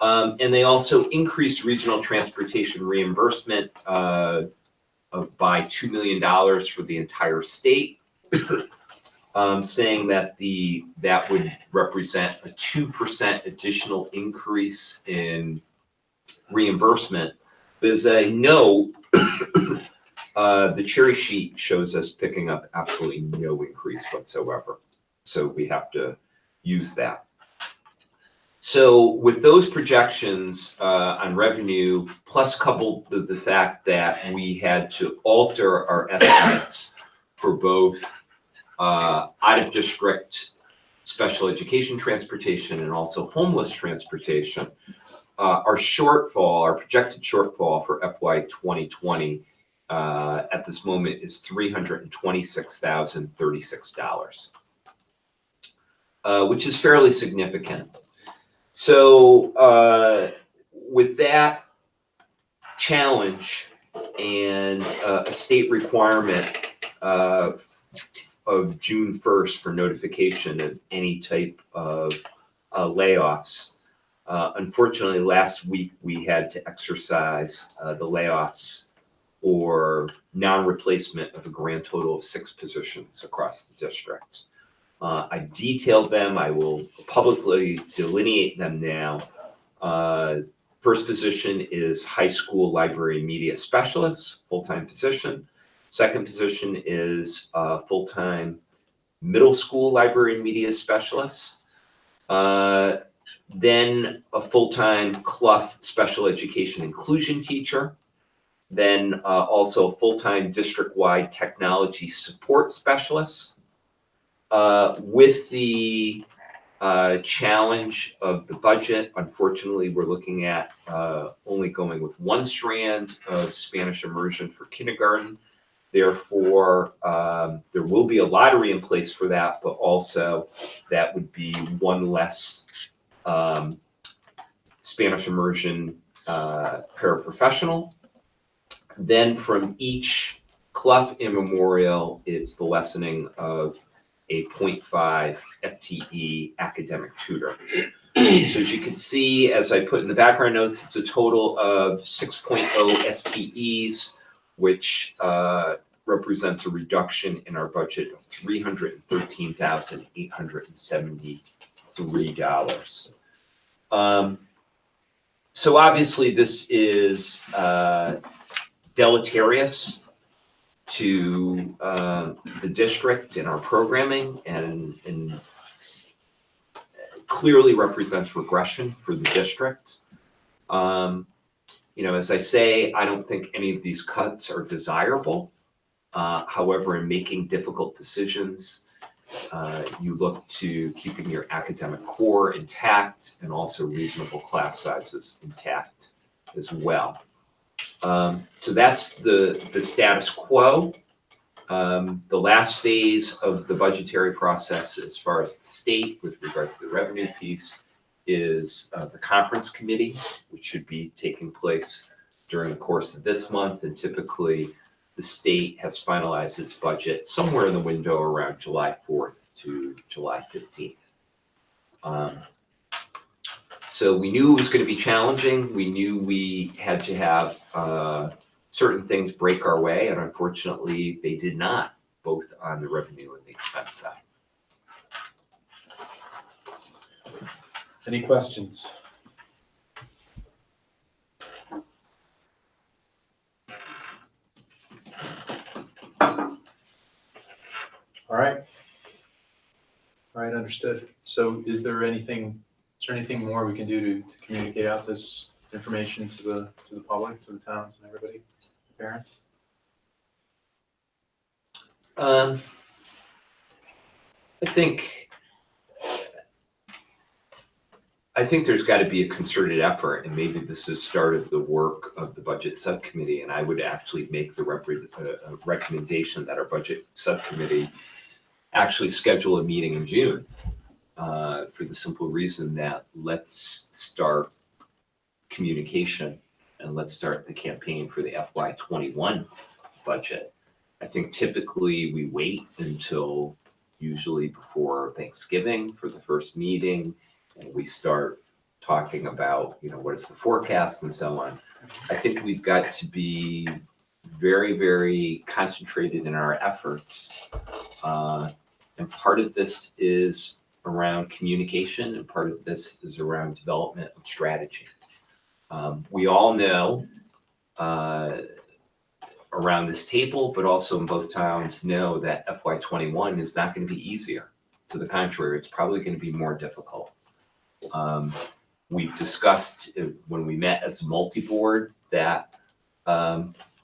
And they also increased regional transportation reimbursement by $2 million for the entire state, saying that that would represent a 2% additional increase in reimbursement. But as I know, the cherry sheet shows us picking up absolutely no increase whatsoever. So we have to use that. So with those projections on revenue, plus coupled with the fact that we had to alter our estimates for both out-of-district special education transportation and also homeless transportation, our projected shortfall for FY 2020 at this moment is $326,036, which is fairly significant. So with that challenge and a state requirement of June 1st for notification of any type of layoffs, unfortunately, last week we had to exercise the layoffs or non-replacement of a grand total of 6 positions across the district. I detailed them. I will publicly delineate them now. First position is high school library media specialist, full-time position. Second position is full-time middle school library media specialist. Then a full-time Clough special education inclusion teacher. Then also a full-time district-wide technology support specialist. With the challenge of the budget, unfortunately, we're looking at only going with 1 strand of Spanish immersion for kindergarten. Therefore, there will be a lottery in place for that, but also that would be 1 less Spanish immersion paraprofessional. Then from each Clough immemorial, it's the lessening of a 0.5 FTE academic tutor. So as you can see, as I put in the background notes, it's a total of 6.0 FTEs, which represents a reduction in our budget of $313,873. So obviously this is deleterious to the district and our programming and clearly represents regression for the district. As I say, I don't think any of these cuts are desirable. However, in making difficult decisions, you look to keeping your academic core intact and also reasonable class sizes intact as well. So that's the status quo. The last phase of the budgetary process, as far as the state with regard to the revenue piece, is the conference committee, which should be taking place during the course of this month. And typically, the state has finalized its budget somewhere in the window around July 4th to July 15th. So we knew it was going to be challenging. We knew we had to have certain things break our way, and unfortunately, they did not, both on the revenue and the expense side. Any questions? All right. All right, understood. So is there anything more we can do to communicate out this information to the public, to the towns and everybody, parents? I think there's got to be a concerted effort, and maybe this has started the work of the budget subcommittee, and I would actually make the recommendation that our budget subcommittee actually schedule a meeting in June, for the simple reason that let's start communication and let's start the campaign for the FY21 budget. I think typically we wait until usually before Thanksgiving for the first meeting, and we start talking about, what is the forecast and so on. I think we've got to be very, very concentrated in our efforts. And part of this is around communication, and part of this is around development of strategy. We all know around this table, but also in both towns, know that FY21 is not going to be easier. To the contrary, it's probably going to be more difficult. We've discussed when we met as a multi-board that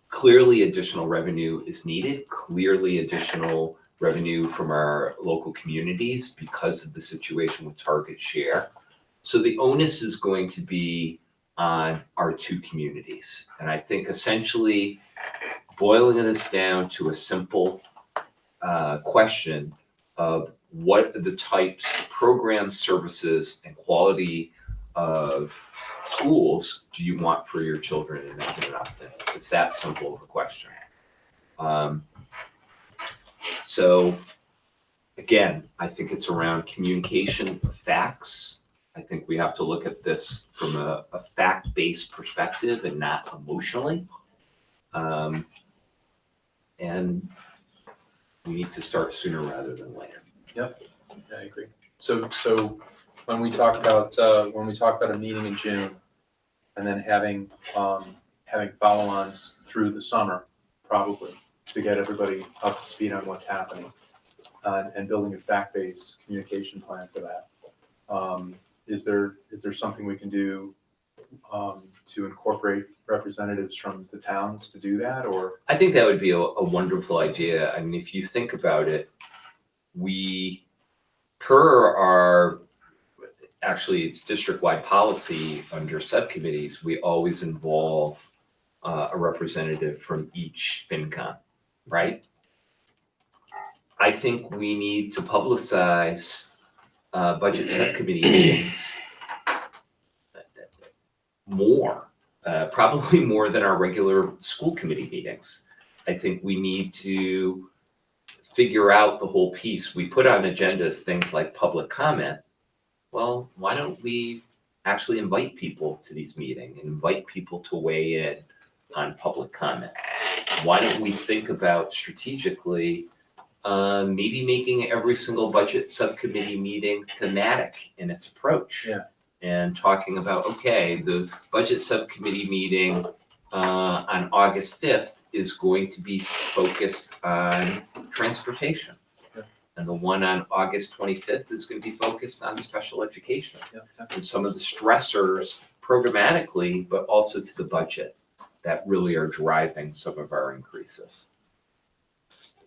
clearly additional revenue is needed, clearly additional revenue from our local communities because of the situation with Target Share. So the onus is going to be on our 2 communities. And I think essentially boiling this down to a simple question of what are the types of programs, services, and quality of schools do you want for your children in Mendon-Upton? It's that simple of a question. So again, I think it's around communication of facts. I think we have to look at this from a fact-based perspective and not emotionally. And we need to start sooner rather than later. I agree. So when we talk about a meeting in June and then having follow-ons through the summer, probably, to get everybody up to speed on what's happening, and building a fact-based communication plan for that. Is there something we can do to incorporate representatives from the towns to do that, or? I think that would be a wonderful idea. I mean, if you think about it, we, per our, actually it's district-wide policy under subcommittees, we always involve a representative from each FinCom, right? I think we need to publicize budget subcommittee meetings more, probably more than our regular school committee meetings. I think we need to figure out the whole piece. We put on agendas things like public comment. Well, why don't we actually invite people to these meetings and invite people to weigh in on public comment? Why don't we think about strategically maybe making every single budget subcommittee meeting thematic in its approach? Yeah. And talking about, okay, the budget subcommittee meeting on August 5th is going to be focused on transportation. Yeah. And the one on August 25th is going to be focused on special education. Yeah. And some of the stressors programmatically, but also to the budget that really are driving some of our increases.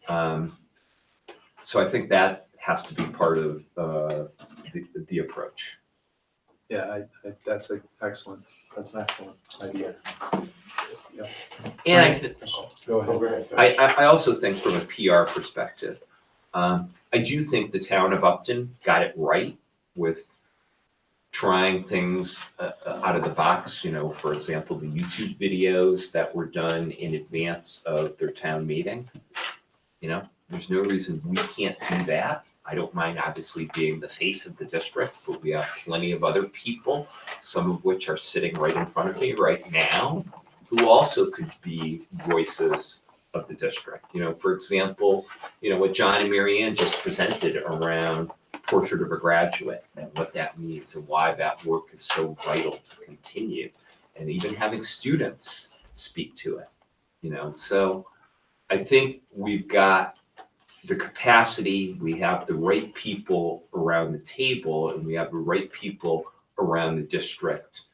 So I think that has to be part of the approach. Yeah, that's an excellent idea. And I Go ahead. I also think from a PR perspective, I do think the town of Upton got it right with trying things out of the box, you know, for example, the YouTube videos that were done in advance of their town meeting. You know, there's no reason we can't do that. I don't mind obviously being the face of the district, but we have plenty of other people, some of which are sitting right in front of me right now, who also could be voices of the district. You know, for example, you know, what John and Mary Ann just presented around Portrait of a Graduate and what that means and why that work is so vital to continue, and even having students speak to it, you know. So I think we've got the capacity, we have the right people around the table, and we have the right people around the district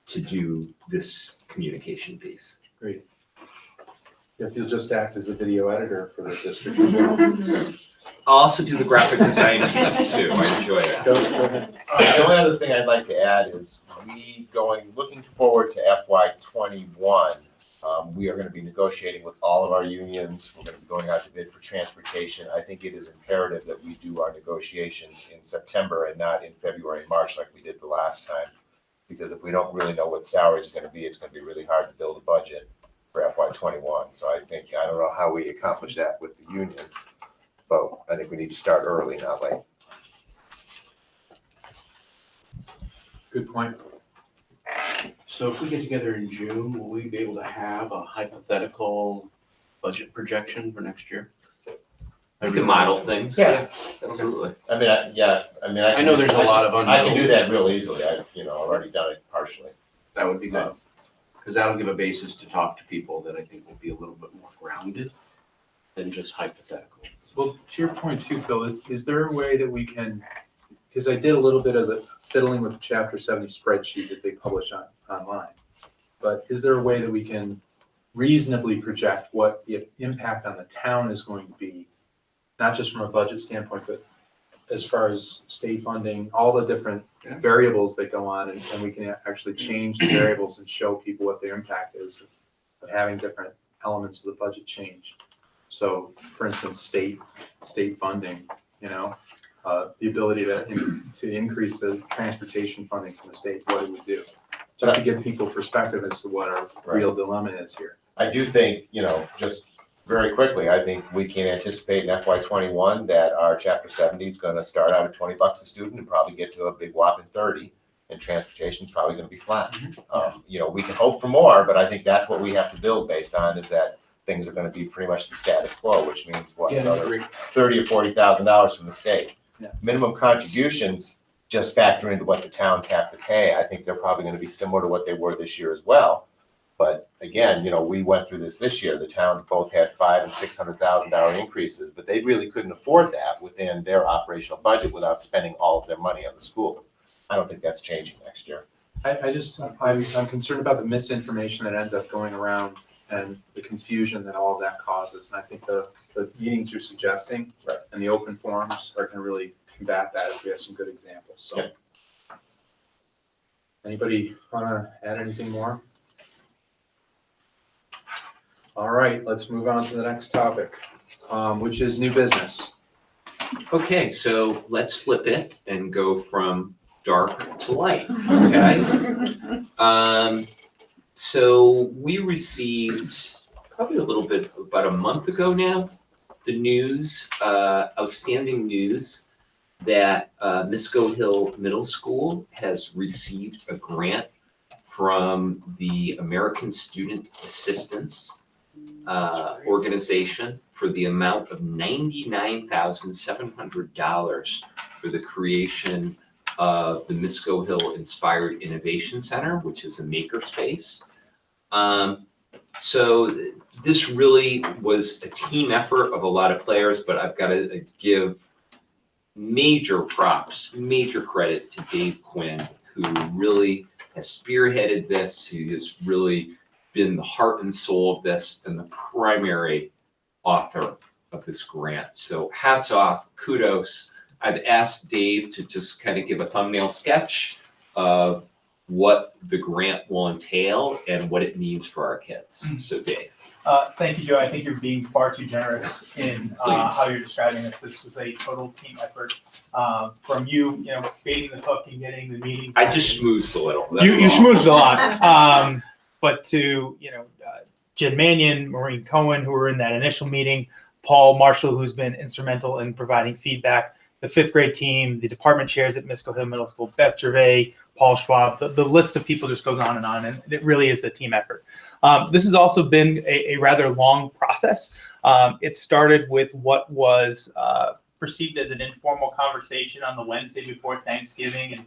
to do this communication piece. Great. If you'll just act as a video editor for the district. I'll also do the graphic design piece too. I enjoy that. Go ahead. The only other thing I'd like to add is looking forward to FY '21. We are going to be negotiating with all of our unions. We're going to be going out to bid for transportation. I think it is imperative that we do our negotiations in September and not in February and March like we did the last time. Because if we don't really know what salaries are going to be, it's going to be really hard to build a budget for FY '21. So I don't know how we accomplish that with the union, but I think we need to start early, not late. Good point. So if we get together in June, will we be able to have a hypothetical budget projection for next year? We can model things. Yeah. Absolutely. I I know there's a lot of I can do unknowns. that real easily. I've already done it partially. That would be good, because that'll give a basis to talk to people that I think will be a little bit more grounded than just hypothetical. Well, to your point too, Phil, is there a way that we can, because I did a little bit of the fiddling with the Chapter 70 spreadsheet that they publish online, but is there a way that we can reasonably project what the impact on the town is going to be, not just from a budget standpoint, but as far as state funding, all the different variables that go on, and we can actually change the variables and show people what their impact is of having different elements of the budget change. So, for instance, state funding, you know, the ability to increase the transportation funding from the state, what it would do. Just to give people perspective as to what our real dilemma is here. I do think, just very quickly, I think we can anticipate in FY '21 that our chapter 70 is gonna start out at $20 a student and probably get to a big whopping 30, and transportation is probably gonna be flat. We can hope for more, but I think that's what we have to build based on, is that things are gonna be pretty much the status quo, which means what, another $30,000 or $40,000 from the state. Yeah. Minimum contributions just factor into what the towns have to pay. I think they're probably gonna be similar to what they were this year as well. But again, we went through this year. The towns both had $500,000 and $600,000 increases, but they really couldn't afford that within their operational budget without spending all of their money on the schools. I don't think that's changing next year. I'm concerned about the misinformation that ends up going around and the confusion that all of that causes. And I think the meetings you're suggesting and the open forums are gonna really combat that if we have some good examples, so. Yep. Anybody wanna add anything more? All right, let's move on to the next topic, which is new business. Okay, so let's flip it and go from dark to light, okay? So we received probably a little bit, about a month ago now, the news, outstanding news that Misco Hill Middle School has received a grant from the American Student Assistance organization for the amount of $99,700 for the creation of the Misco Hill Inspired Innovation Center, which is a makerspace. So this really was a team effort of a lot of players, but I've got to give major props, major credit to Dave Quinn, who really has spearheaded this, who has really been the heart and soul of this and the primary author of this grant. So hats off, kudos. I've asked Dave to just kind of give a thumbnail sketch of what the grant will entail and what it means for our kids. So Dave. Thank you, Joe. I think you're being far too generous in how you're describing this. This was a total team effort from you, baiting the hook and getting the meeting. I just schmoozed a little. You schmoozed a lot. But to, Jen Mannion, Maureen Cohen, who were in that initial meeting, Paul Marshall, who's been instrumental in providing feedback, the fifth grade team, the department chairs at Misco Hill Middle School, Beth Gervais, Paul Schwab, the list of people just goes on, and it really is a team effort. This has also been a rather long process. It started with what was perceived as an informal conversation on the Wednesday before Thanksgiving. And,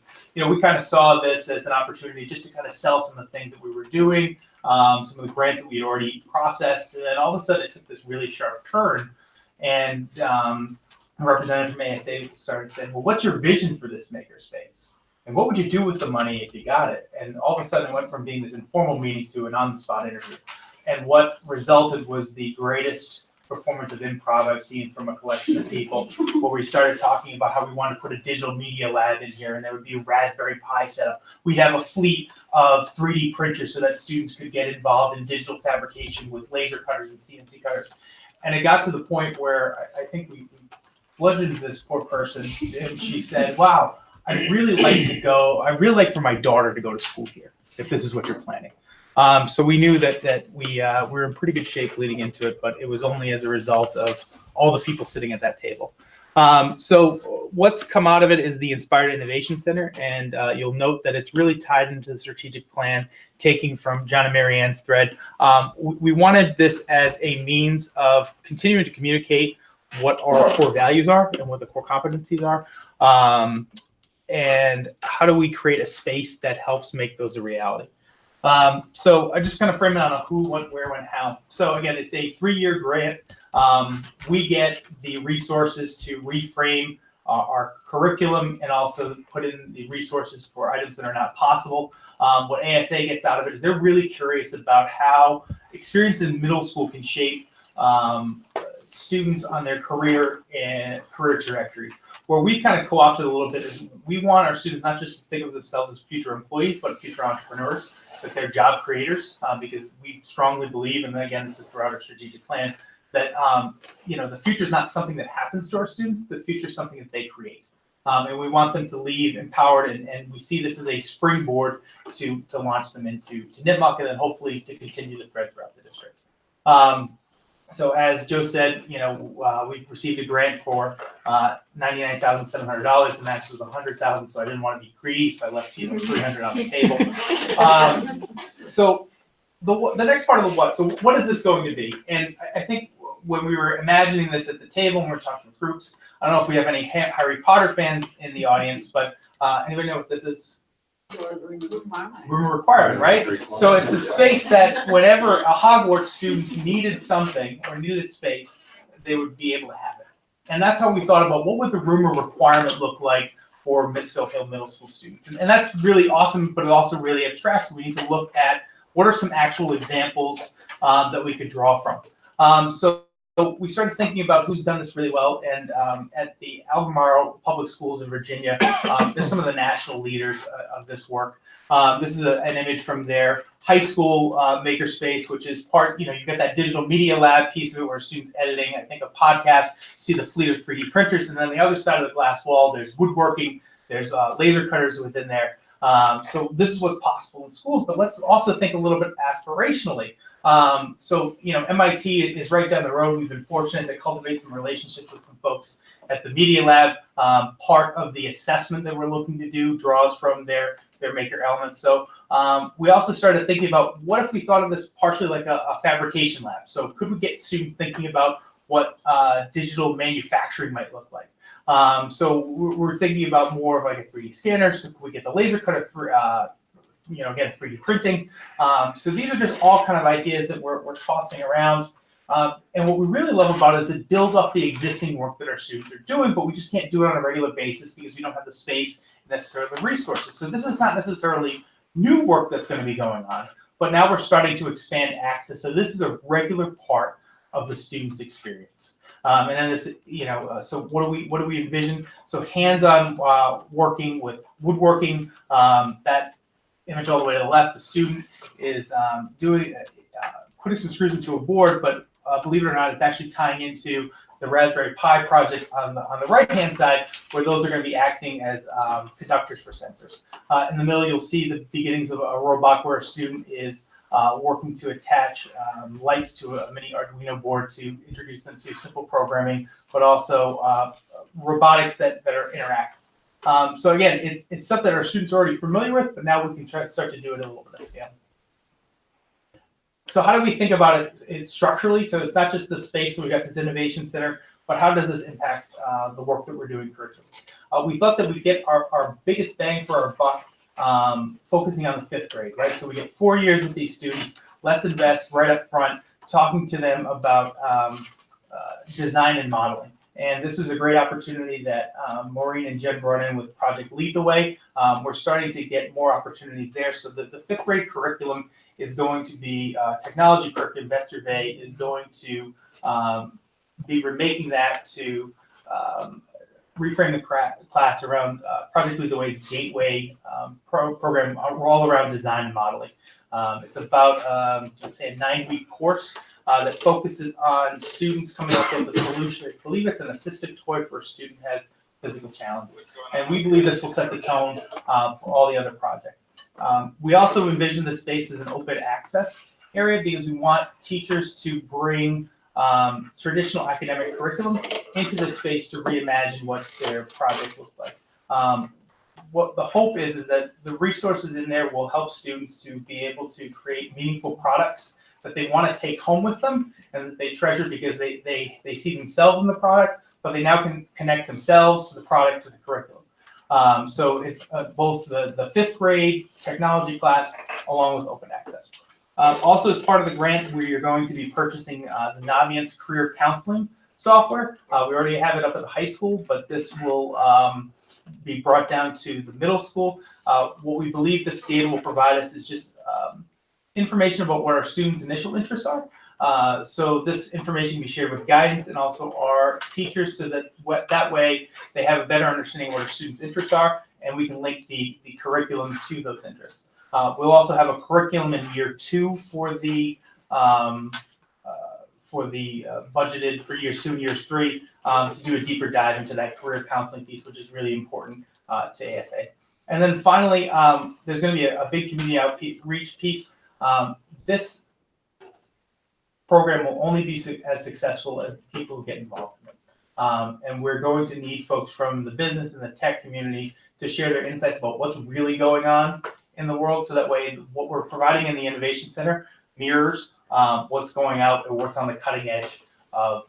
we kind of saw this as an opportunity just to kind of sell some of the things that we were doing, some of the grants that we had already processed. And then all of a sudden it took this really sharp turn. And a representative from ASA started saying, well, what's your vision for this makerspace? And what would you do with the money if you got it? And all of a sudden it went from being this informal meeting to an on-the-spot interview. And what resulted was the greatest performance of improv I've seen from a collection of people, where we started talking about how we wanted to put a digital media lab in here, and there would be a Raspberry Pi setup. We'd have a fleet of 3D printers so that students could get involved in digital fabrication with laser cutters and CNC cutters. And it got to the point where I think we bludgeoned this poor person, and she said, wow, I'd really like for my daughter to go to school here, if this is what you're planning. So we knew that we were in pretty good shape leading into it, but it was only as a result of all the people sitting at that table. So what's come out of it is the Inspired Innovation Center, and you'll note that it's really tied into the strategic plan, taking from John and Mary Ann's thread. We wanted this as a means of continuing to communicate what our core values are and what the core competencies are, and how do we create a space that helps make those a reality. So I just kind of frame it on a who, what, where, when, how. So again, it's a 3-year grant. We get the resources to reframe our curriculum and also put in the resources for items that are not possible. What ASA gets out of it is they're really curious about how experience in middle school can shape students on their career and career trajectory. Where we've kind of co-opted a little bit is we want our students not just to think of themselves as future employees, but future entrepreneurs, that they're job creators, because we strongly believe, and again, this is throughout our strategic plan, that, the future is not something that happens to our students, the future is something that they create. And we want them to leave empowered, and we see this as a springboard to launch them into Nipmuc and then hopefully to continue the thread throughout the district. So as Joe said, we received a grant for $99,700. The max was $100,000, so I didn't want to be greedy, so I left $300 on the table. So the next part of the what. So what is this going to be? And I think when we were imagining this at the table and we're talking with groups, I don't know if we have any Harry Potter fans in the audience, but anybody know what this is? Room requirement, right? So it's the space that whenever a Hogwarts student needed something or needed space, they would be able to have it. And that's how we thought about what would the room requirement look like for Misco Hill Middle School students. And that's really awesome, but also really abstract. So we need to look at what are some actual examples that we could draw from. So we started thinking about who's done this really well, and at the Albemarle Public Schools in Virginia, there's some of the national leaders of this work. This is an image from their high school makerspace, which is part, you get that digital media lab piece of it where students editing, I think, a podcast, see the fleet of 3D printers, and then the other side of the glass wall, there's woodworking, there's laser cutters within there. So this is what's possible in schools, but let's also think a little bit aspirationally. MIT is right down the road. We've been fortunate to cultivate some relationships with some folks at the Media Lab. Part of the assessment that we're looking to do draws from their maker elements. So we also started thinking about what if we thought of this partially like a fabrication lab. So could we get students thinking about what digital manufacturing might look like? So we're thinking about more of like a 3D scanner. So could we get the laser cutter through, again, 3D printing. So these are just all kind of ideas that we're tossing around. And what we really love about it is it builds off the existing work that our students are doing, but we just can't do it on a regular basis because we don't have the space and necessarily the resources. So this is not necessarily new work that's going to be going on, but now we're starting to expand access. So this is a regular part of the student's experience. And then this, so what do we envision? So hands-on working with woodworking, that image all the way to the left, the student is putting some screws into a board, but believe it or not, it's actually tying into the Raspberry Pi project on the right-hand side, where those are going to be acting as conductors for sensors. In the middle, you'll see the beginnings of a robot where a student is working to attach lights to a mini Arduino board to introduce them to simple programming, but also robotics that are interactive. So again, it's stuff that our students are already familiar with, but now we can start to do it at a little bit of scale. So how do we think about it structurally? So it's not just the space, so we've got this innovation center, but how does this impact the work that we're doing curriculum? We thought that we'd get our biggest bang for our buck focusing on the 5th grade, right? So we get 4 years with these students, let's invest right up front, talking to them about design and modeling. And this was a great opportunity that Maureen and Jen brought in with Project Lead the Way. We're starting to get more opportunities there. So the 5th grade curriculum is going to be technology curriculum. Vector Bay is going to be remaking that to reframe the class around Project Lead the Way's gateway program all around design and modeling. It's about, let's say, a 9-week course that focuses on students coming up with a solution. I believe it's an assistive toy for a student who has physical challenges. And we believe this will set the tone for all the other projects. We also envision this space as an open access area because we want teachers to bring traditional academic curriculum into the space to reimagine what their project looks like. What the hope is that the resources in there will help students to be able to create meaningful products that they want to take home with them and that they treasure because they see themselves in the product, but they now can connect themselves to the product, to the curriculum. So it's both the 5th grade technology class along with open access. Also, as part of the grant, we are going to be purchasing the Naviance career counseling software. We already have it up at the high school, but this will be brought down to the middle school. What we believe this data will provide us is just information about what our students' initial interests are. So this information can be shared with guidance and also our teachers so that that way they have a better understanding of what our students' interests are, and we can link the curriculum to those interests. We'll also have a curriculum in year 2 for the for the budgeted for years 2 and years 3 to do a deeper dive into that career counseling piece, which is really important to ASA. And then finally, there's going to be a big community outreach piece. This program will only be as successful as the people who get involved in it. And we're going to need folks from the business and the tech community to share their insights about what's really going on in the world, so that way what we're providing in the Innovation Center mirrors what's going out or what's on the cutting edge of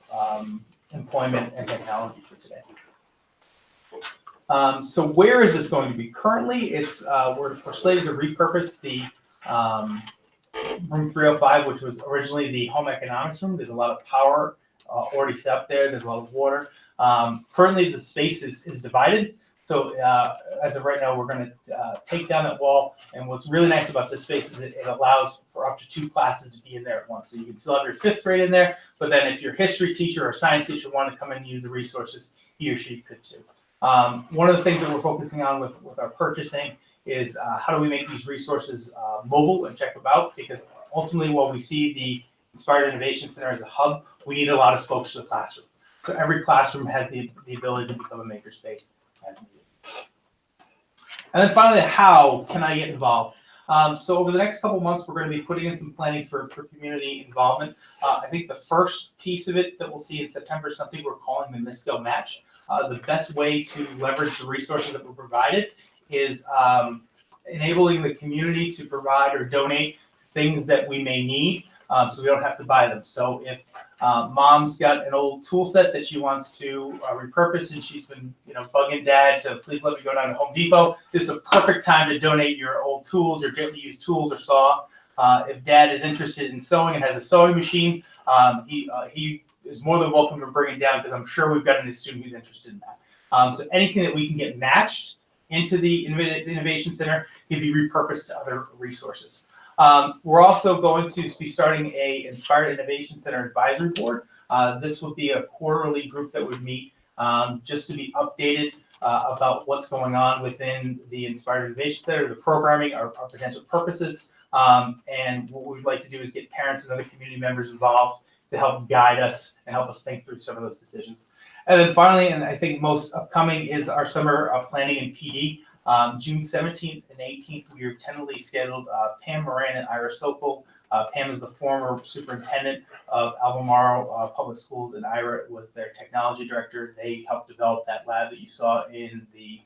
employment and technology for today. So where is this going to be? Currently, it's we're slated to repurpose the room 305, which was originally the home economics room. There's a lot of power already set up there. There's a lot of water. Currently, the space is divided. So as of right now, we're going to take down that wall. And what's really nice about this space is it allows for up to 2 classes to be in there at once. So you can still have your 5th grade in there, but then if your history teacher or science teacher want to come in and use the resources, he or she could too. One of the things that we're focusing on with our purchasing is how do we make these resources mobile and check them out? Because ultimately, while we see the Inspired Innovation Center as a hub, we need a lot of spokes to the classroom. So every classroom has the ability to become a makerspace as needed. And then finally, how can I get involved? So over the next couple months, we're going to be putting in some planning for community involvement. I think the first piece of it that we'll see in September is something we're calling the MISCO match. The best way to leverage the resources that were provided is enabling the community to provide or donate things that we may need, so we don't have to buy them. So if mom's got an old tool set that she wants to repurpose, and she's been bugging dad to please let me go down to Home Depot, this is a perfect time to donate your old tools, your gently used tools or saw. If dad is interested in sewing and has a sewing machine, he is more than welcome to bring it down, because I'm sure we've got a student who's interested in that. So anything that we can get matched into the Innovation Center can be repurposed to other resources. We're also going to be starting a Inspired Innovation Center Advisory Board. This would be a quarterly group that would meet just to be updated about what's going on within the Inspired Innovation Center, the programming, our potential purposes. And what we'd like to do is get parents and other community members involved to help guide us and help us think through some of those decisions. And then finally, and I think most upcoming, is our summer planning and PD. June 17th and 18th, we are tentatively scheduled Pam Moran and Ira Sokol. Pam is the former superintendent of Albemarle Public Schools, and Ira was their technology director. They helped develop that lab that you saw in the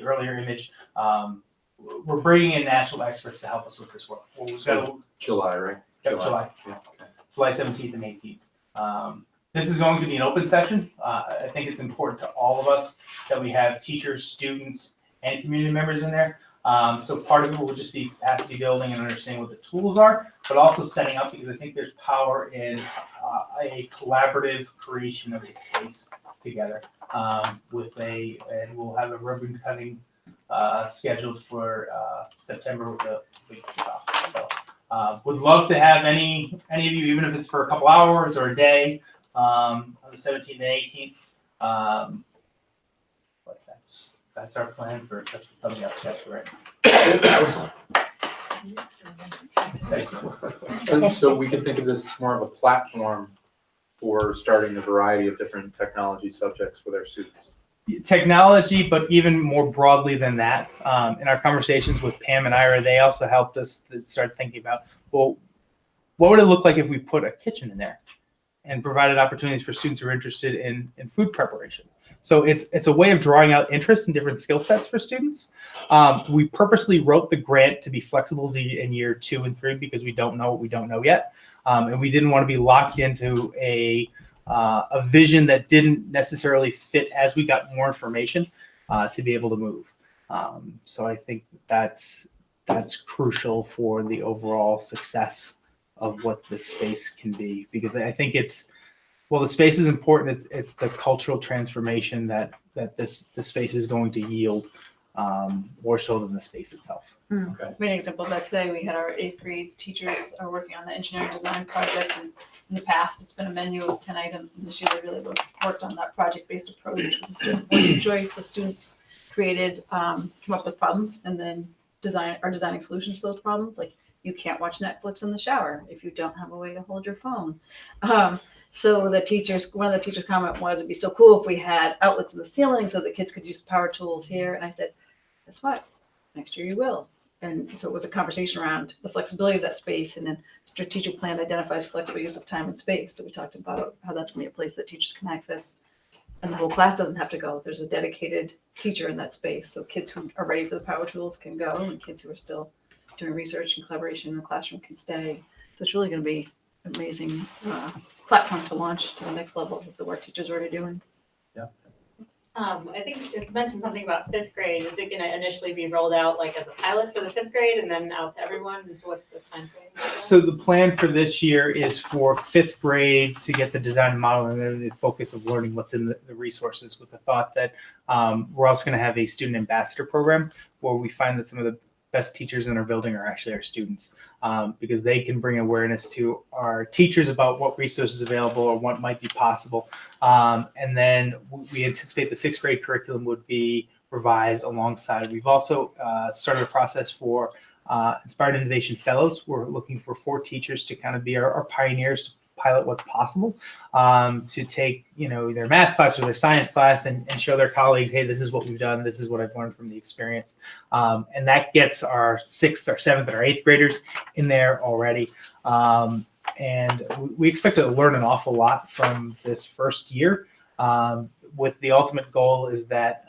earlier image. We're bringing in national experts to help us with this work. July, right? Yep, July. Yeah, okay. July 17th and 18th. This is going to be an open session. I think it's important to all of us that we have teachers, students, and community members in there. So part of it will just be capacity building and understanding what the tools are, but also setting up, because I think there's power in a collaborative creation of a space together and we'll have a ribbon cutting scheduled for September with a big kickoff. So would love to have any of you, even if it's for a couple hours or a day, on the 17th and 18th. But that's our plan for coming up sketch right now. So we can think of this as more of a platform for starting a variety of different technology subjects with our students. Technology, but even more broadly than that. In our conversations with Pam and Ira, they also helped us start thinking about, well, what would it look like if we put a kitchen in there and provided opportunities for students who are interested in food preparation. So it's a way of drawing out interest in different skill sets for students. We purposely wrote the grant to be flexible in year 2 and 3 because we don't know what we don't know yet. And we didn't want to be locked into a vision that didn't necessarily fit as we got more information to be able to move. So I think that's crucial for the overall success of what this space can be, because I think the space is important. It's the cultural transformation that this space is going to yield more so than the space itself. Okay. An example of that today, we had our 8th grade teachers are working on the engineering design project, and in the past it's been a menu of 10 items, and this year they really worked on that project-based approach with the student voice of choice. So students created, came up with problems, and then designing solutions to those problems. Like you can't watch Netflix in the shower if you don't have a way to hold your phone. So one of the teachers' comment was it'd be so cool if we had outlets in the ceiling so that kids could use power tools here. And I said, guess what? Next year you will. And so it was a conversation around the flexibility of that space, and then strategic plan identifies flexible use of time and space. So we talked about how that's gonna be a place that teachers can access, and the whole class doesn't have to go. There's a dedicated teacher in that space. So kids who are ready for the power tools can go, and kids who are still doing research and collaboration in the classroom can stay. So it's really gonna be an amazing platform to launch to the next level with the work teachers are already doing. I think you mentioned something about fifth grade. Is it gonna initially be rolled out like as a pilot for the fifth grade and then out to everyone? And so what's the time frame? So the plan for this year is for fifth grade to get the design and modeling and the focus of learning what's in the resources, with the thought that we're also going to have a student ambassador program where we find that some of the best teachers in our building are actually our students, because they can bring awareness to our teachers about what resources are available or what might be possible. And then we anticipate the sixth grade curriculum would be revised alongside. We've also started a process for Inspired Innovation Fellows. We're looking for 4 teachers to kind of be our pioneers to pilot what's possible, to take, their math class or their science class and show their colleagues, hey, this is what we've done, this is what I've learned from the experience. And that gets our 6th or 7th or 8th graders in there already. And we expect to learn an awful lot from this first year, with the ultimate goal is that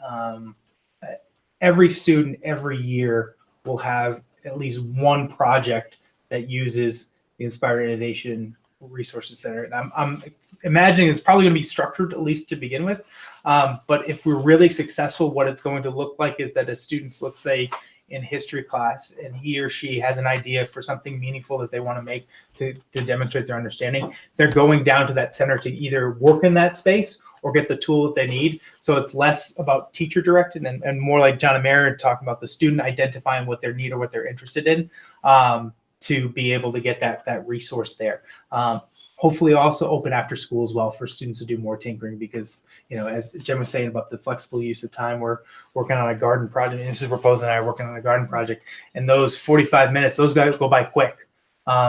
every student every year will have at least one project that uses the Inspired Innovation Resources Center. And I'm imagining it's probably going to be structured, at least to begin with. But if we're really successful, what it's going to look like is that as students, let's say in history class, and he or she has an idea for something meaningful that they want to make to demonstrate their understanding, they're going down to that center to either work in that space or get the tool that they need. So it's less about teacher directed and more like John and Mary talking about the student identifying what their need or what they're interested in, to be able to get that resource there. Hopefully also open after school as well for students to do more tinkering, because, as Jen was saying about the flexible use of time, we're working on a garden project. And this is Propose and I are working on a garden project, and those 45 minutes, those guys go by quick.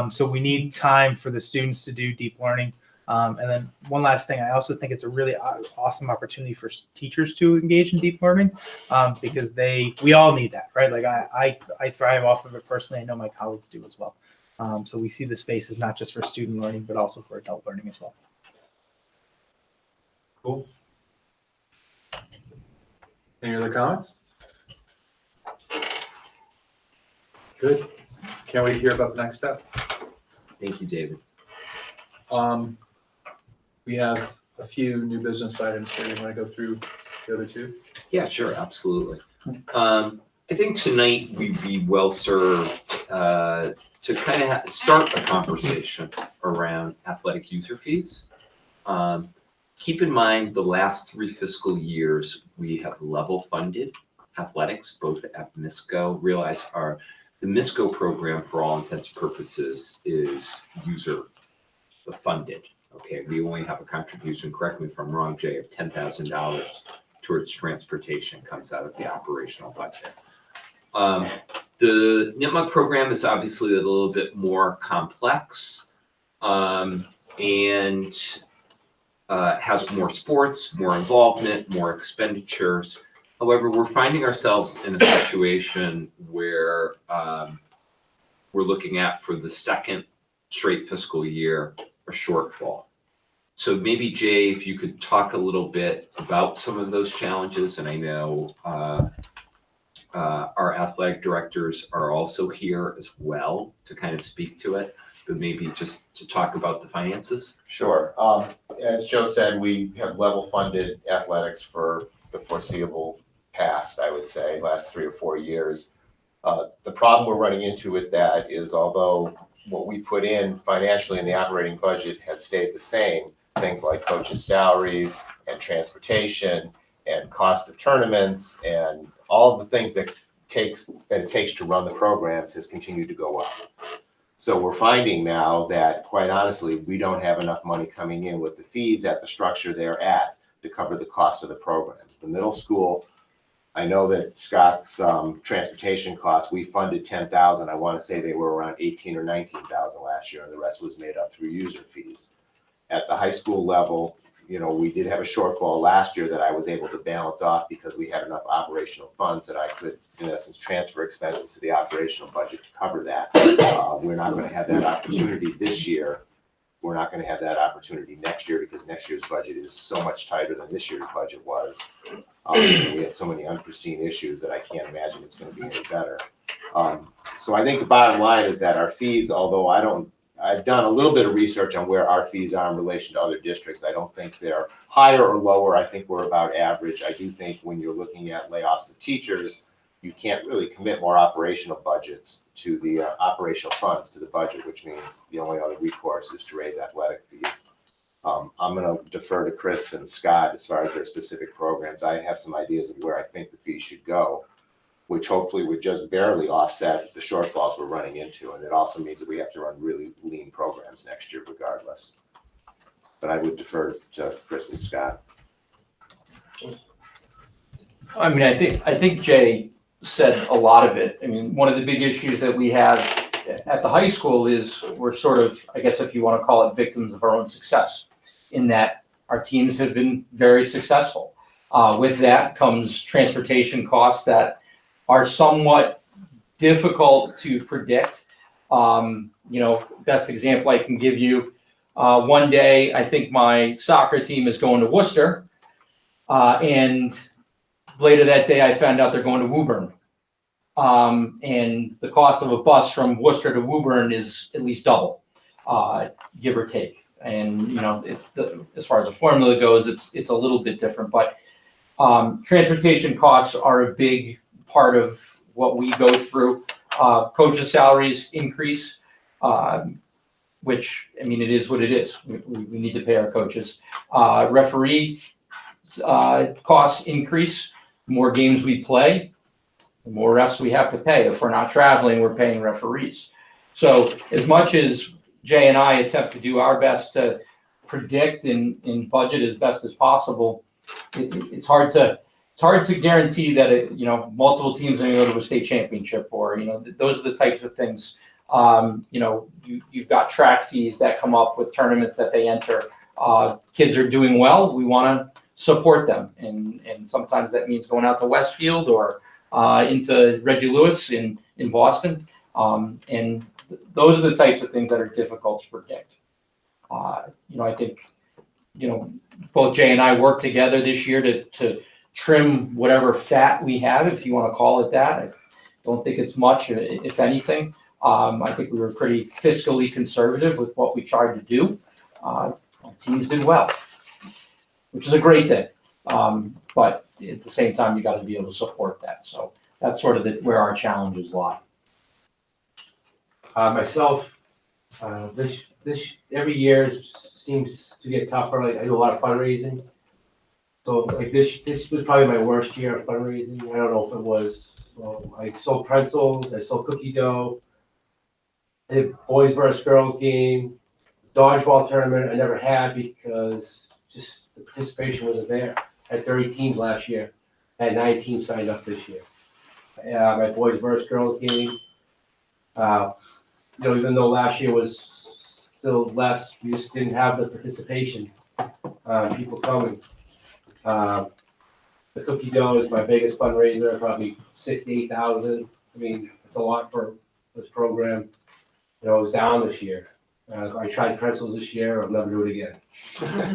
So we need time for the students to do deep learning. And then one last thing, I also think it's a really awesome opportunity for teachers to engage in deep learning, because we all need that, right? Like I thrive off of it personally. I know my colleagues do as well. So we see the space as not just for student learning, but also for adult learning as well. Cool. Any other comments? Good. Can't wait to hear about the next step. Thank you, David. We have a few new business items here. You want to go through the other two? Yeah, sure, absolutely. I think tonight we'd be well served to kind of start a conversation around athletic user fees. Keep in mind the last 3 fiscal years, we have level funded athletics, both at MISCO. Realize the MISCO program, for all intents and purposes, is user funded. Okay, we only have a contribution, correct me if I'm wrong, Jay, of $10,000 towards transportation comes out of the operational budget. The NITMUG program is obviously a little bit more complex, and has more sports, more involvement, more expenditures. However, we're finding ourselves in a situation where we're looking at, for the 2nd straight fiscal year, a shortfall. So maybe, Jay, if you could talk a little bit about some of those challenges, and I know our athletic directors are also here as well to kind of speak to it, but maybe just to talk about the finances. Sure. As Joe said, we have level funded athletics for the foreseeable past, I would say, last 3 or 4 years. The problem we're running into with that is, although what we put in financially in the operating budget has stayed the same, things like coaches' salaries and transportation and cost of tournaments and all of the things that it takes to run the programs has continued to go up. So we're finding now that, quite honestly, we don't have enough money coming in with the fees at the structure they're at to cover the cost of the programs. The middle school, I know that Scott's, transportation costs, we funded 10,000. I want to say they were around 18 or 19,000 last year, and the rest was made up through user fees. At the high school level, you know, we did have a shortfall last year that I was able to balance off because we had enough operational funds that I could, in essence, transfer expenses to the operational budget to cover that. We're not going to have that opportunity this year. We're not going to have that opportunity next year because next year's budget is so much tighter than this year's budget was. We had so many unforeseen issues that I can't imagine it's going to be any better. So I think the bottom line is that our fees, although I've done a little bit of research on where our fees are in relation to other districts. I don't think they're higher or lower. I think we're about average. I do think when you're looking at layoffs of teachers, you can't really commit more operational budgets to the operational funds to the budget, which means the only other recourse is to raise athletic fees. I'm going to defer to Chris and Scott as far as their specific programs. I have some ideas of where I think the fees should go, which hopefully would just barely offset the shortfalls we're running into. And it also means that we have to run really lean programs next year regardless. But I would defer to Chris and Scott. I mean, I think Jay said a lot of it. I mean, one of the big issues that we have at the high school is we're sort of, I guess if you want to call it, victims of our own success, in that our teams have been very successful. With that comes transportation costs that are somewhat difficult to predict. You know, best example I can give you, one day, I think my soccer team is going to Worcester, and later that day, I found out they're going to Woburn. And the cost of a bus from Worcester to Woburn is at least double, give or take. And, you know, as far as the formula goes, it's a little bit different, but transportation costs are a big part of what we go through. Coaches' salaries increase, which, I mean, it is what it is. We need to pay our coaches. Referee costs increase. The more games we play, the more refs we have to pay. If we're not traveling, we're paying referees. So as much as Jay and I attempt to do our best to predict and budget as best as possible, it's hard to guarantee that you know, multiple teams are going to go to a state championship, or, you know, those are the types of things. You know, you've got track fees that come up with tournaments that they enter. Kids are doing well. We want to support them, and sometimes that means going out to Westfield or into Reggie Lewis in Boston, and those are the types of things that are difficult to predict. You know, I think, you know, both Jay and I worked together this year to trim whatever fat we have, if you want to call it that. I don't think it's much, if anything. I think we were pretty fiscally conservative with what we tried to do. Teams did well, which is a great thing. But at the same time, you got to be able to support that. So that's sort of where our challenges lie. Myself, this every year seems to get tougher. Like, I do a lot of fundraising. So like this was probably my worst year of fundraising. I don't know if it was. I sold pretzels, I sold cookie dough, I did boys versus girls game, dodgeball tournament I never had because just the participation wasn't there. I had 30 teams last year. I had 9 teams signed up this year. My boys versus girls game, you know, even though last year was still less, we just didn't have the participation, people coming. The cookie dough is my biggest fundraiser, probably 6,000 to 8,000. I mean, it's a lot for this program. You know, it was down this year. I tried pretzels this year. I'll never do it again.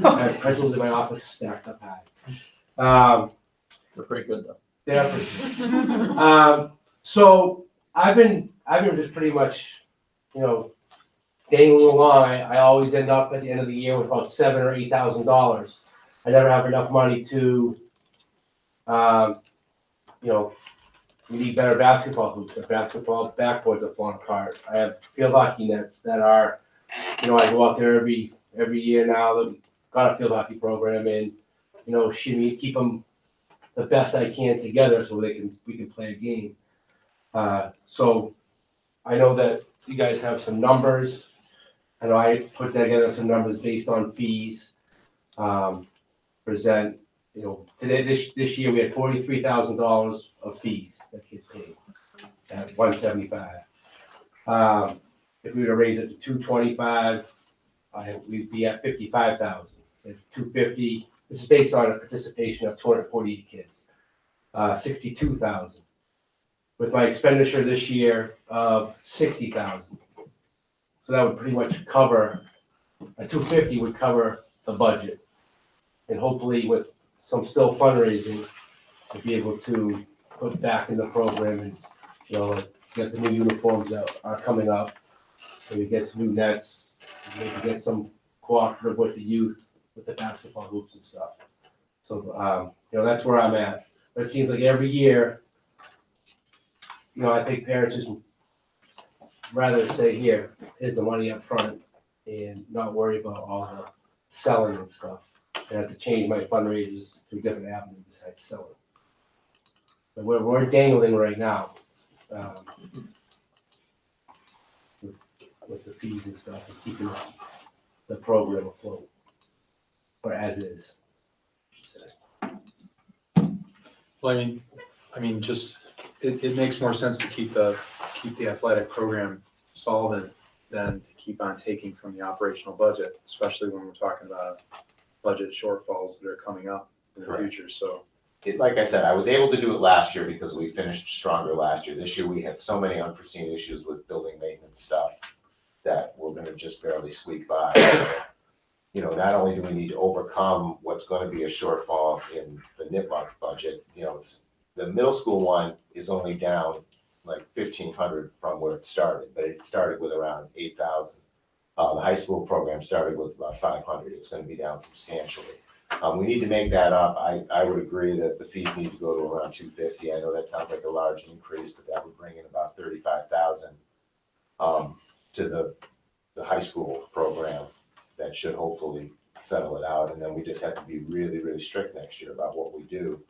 I have pretzels in my office stacked up high. They're pretty good though. Yeah. So I've been just pretty much, you know, dangling along. I always end up at the end of the year with about $7,000 or $8,000. I never have enough money to, you know, we need better basketball hoops. The basketball backboards are falling apart. I have field hockey nets that are, you know, I go out there every year now. That got a field hockey program, and, you know, shimmy, keep them the best I can together so we can play a game. So I know that you guys have some numbers. I know I put together some numbers based on fees. Present You know, today, this year, we had $43,000 of fees that kids paid at 175. If we were to raise it to 225, we'd be at 55,000. At 250, this is based on a participation of 248 kids, 62,000. With my expenditure this year of 60,000. So that would pretty much cover, a 250 would cover the budget. And hopefully with some still fundraising, we'll be able to put back in the program and, you know, like, get the new uniforms that are coming up. Maybe get some new nets, maybe get some cooperative with the youth, with the basketball hoops and stuff. So, you know, that's where I'm at. But it seems like every year, you know, I think parents just rather say, here, here's the money up front and not worry about all the selling and stuff. I have to change my fundraisers to a different avenue besides selling. But we're dangling right now, with the fees and stuff and keeping the program afloat, or as is. Well, I mean, just, it makes more sense to keep the athletic program solvent than to keep on taking from the operational budget, especially when we're talking about budget shortfalls that are coming up in the Correct. future, so. Like I said, I was able to do it last year because we finished stronger last year. This year, we had so many unforeseen issues with building maintenance stuff that we're gonna just barely squeak by. So, you know, not only do we need to overcome what's gonna be a shortfall in the NIPMUC budget, you know, the middle school one is only down like 1,500 from where it started, but it started with around 8,000. The high school program started with about 500. It's gonna be down substantially. We need to make that up. I would agree that the fees need to go to around 250. I know that sounds like a large increase, but that would bring in about 35,000 to the high school program. That should hopefully settle it out. And then we just have to be really, really strict next year about what we do,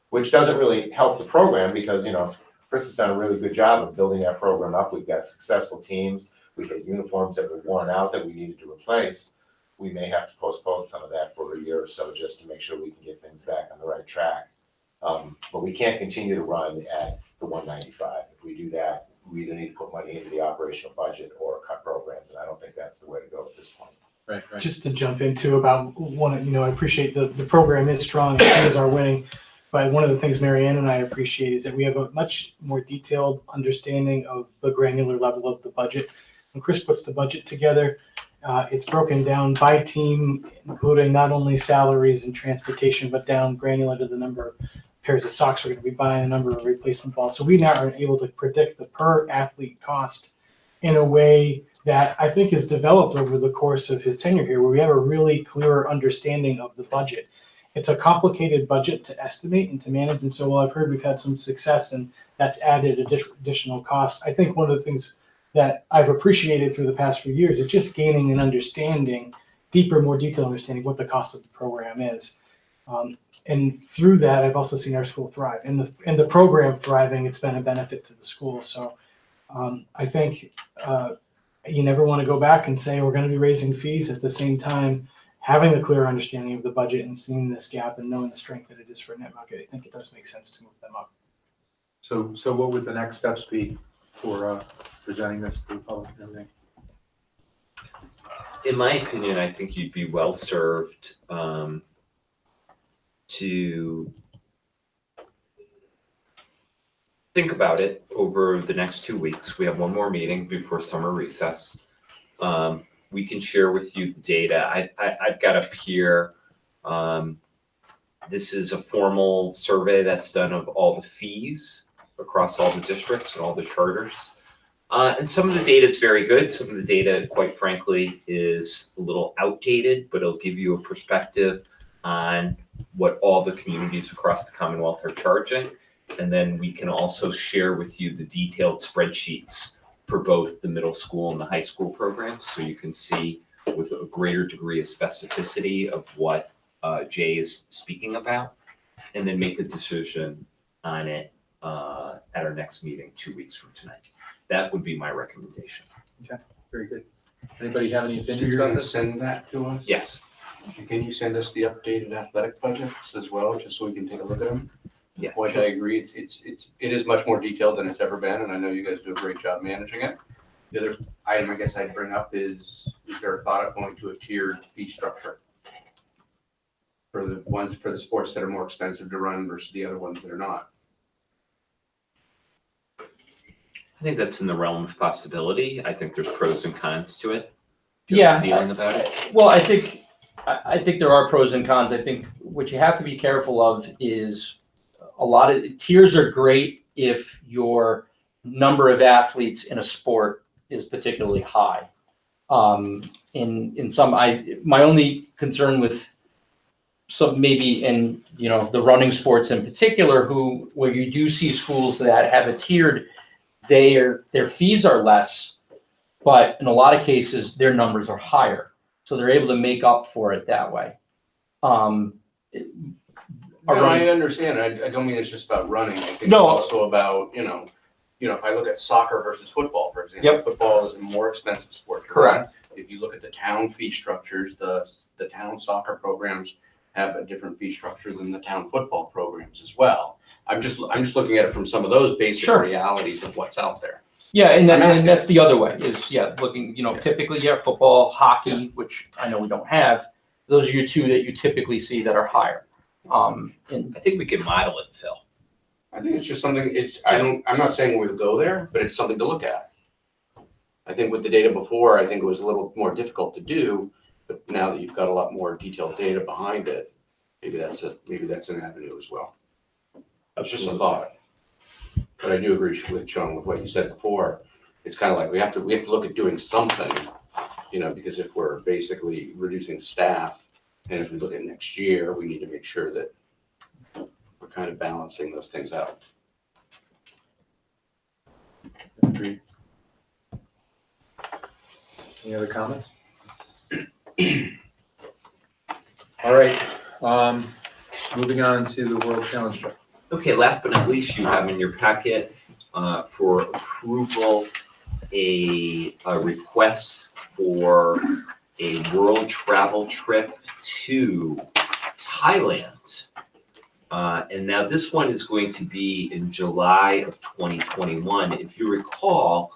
which doesn't really help the program because, you know, Chris has done a really good job of building that program up. We've got successful teams. We had uniforms that were worn out that we needed to replace. We may have to postpone some of that for a year or so just to make sure we can get things back on the right track. But we can't continue to run at the 195. If we do that, we either need to put money into the operational budget or cut programs, and I don't think that's the way to go at this point. Right. Just to jump into about one, you know, I appreciate the program is strong and teams are winning. But one of the things Mary Ann and I appreciate is that we have a much more detailed understanding of the granular level of the budget. When Chris puts the budget together, it's broken down by team, including not only salaries and transportation, but down granular to the number of pairs of socks we're going to be buying, the number of replacement balls. So we now are able to predict the per athlete cost in a way that I think is developed over the course of his tenure here, where we have a really clearer understanding of the budget. It's a complicated budget to estimate and to manage, and so while I've heard we've had some success and that's added additional cost, I think one of the things that I've appreciated through the past few years is just gaining an understanding, deeper, more detailed understanding what the cost of the program is. And through that, I've also seen our school thrive. And the program thriving, it's been a benefit to the school. So I think you never want to go back and say we're going to be raising fees at the same time, having a clear understanding of the budget and seeing this gap and knowing the strength that it is for NIPMUC. I think it does make sense to move them up. So what would the next steps be for presenting this to the public and everything? In my opinion, I think you'd be well served to think about it over the next 2 weeks. We have one more meeting before summer recess. We can share with you the data. I've got up here, this is a formal survey that's done of all the fees across all the districts and all the charters. And some of the data is very good. Some of the data, quite frankly, is a little outdated, but it'll give you a perspective on what all the communities across the Commonwealth are charging. And then we can also share with you the detailed spreadsheets for both the middle school and the high school programs. So you can see with a greater degree of specificity of what Jay is speaking about, and then make a decision on it at our next meeting 2 weeks from tonight. That would be my recommendation. Okay, very good. Anybody have any So opinions you're about gonna this? send that to us? Yes. Can you send us the updated athletic budgets as well, just so we can take a look at them? Yeah. Which I agree, it is much more detailed than it's ever been, and I know you guys do a great job managing it. The other item I guess I'd bring up is there a thought of going to a tiered fee structure? For the sports that are more expensive to run versus the other ones that are not. I think that's in the realm of possibility. I think there's pros and cons to it. Do you have a feeling about it? Well, I think there are pros and cons. I think what you have to be careful of is a lot of tiers are great if your number of athletes in a sport is particularly high. In some, my only concern with some maybe in the running sports in particular, where you do see schools that have a tiered, their fees are less, but in a lot of cases their numbers are higher, so they're able to make up for it that way. No, I understand. I don't mean it's just about running. I think No. it's also about, if I look at soccer versus football, for example. Yep. Football is a more expensive sport to Correct. run. If you look at the town fee structures, the town soccer programs have a different fee structure than the town football programs as well. I'm just looking at it from some of those basic Sure. realities of what's out there. Yeah, and I'm asking. that's the other way is looking, typically football, hockey, which I know we don't have. Those are your two that you typically see that are higher. And I think we can model it, Phil. I think it's just something, I'm not saying we'll go there, but it's something to look at. I think with the data before, I think it was a little more difficult to do, but now that you've got a lot more detailed data behind it, maybe that's an avenue as well. That's just a thought. But I do agree with John with what you said before. It's kind of like we have to look at doing something, because if we're basically reducing staff, and if we look at next year, we need to make sure that we're kind of balancing those things out. Agreed. Any other comments? All right, moving on to the World Challenge Trip. Okay, last but not least, you have in your packet for approval a request for a world travel trip to Thailand. And now this one is going to be in July of 2021. If you recall,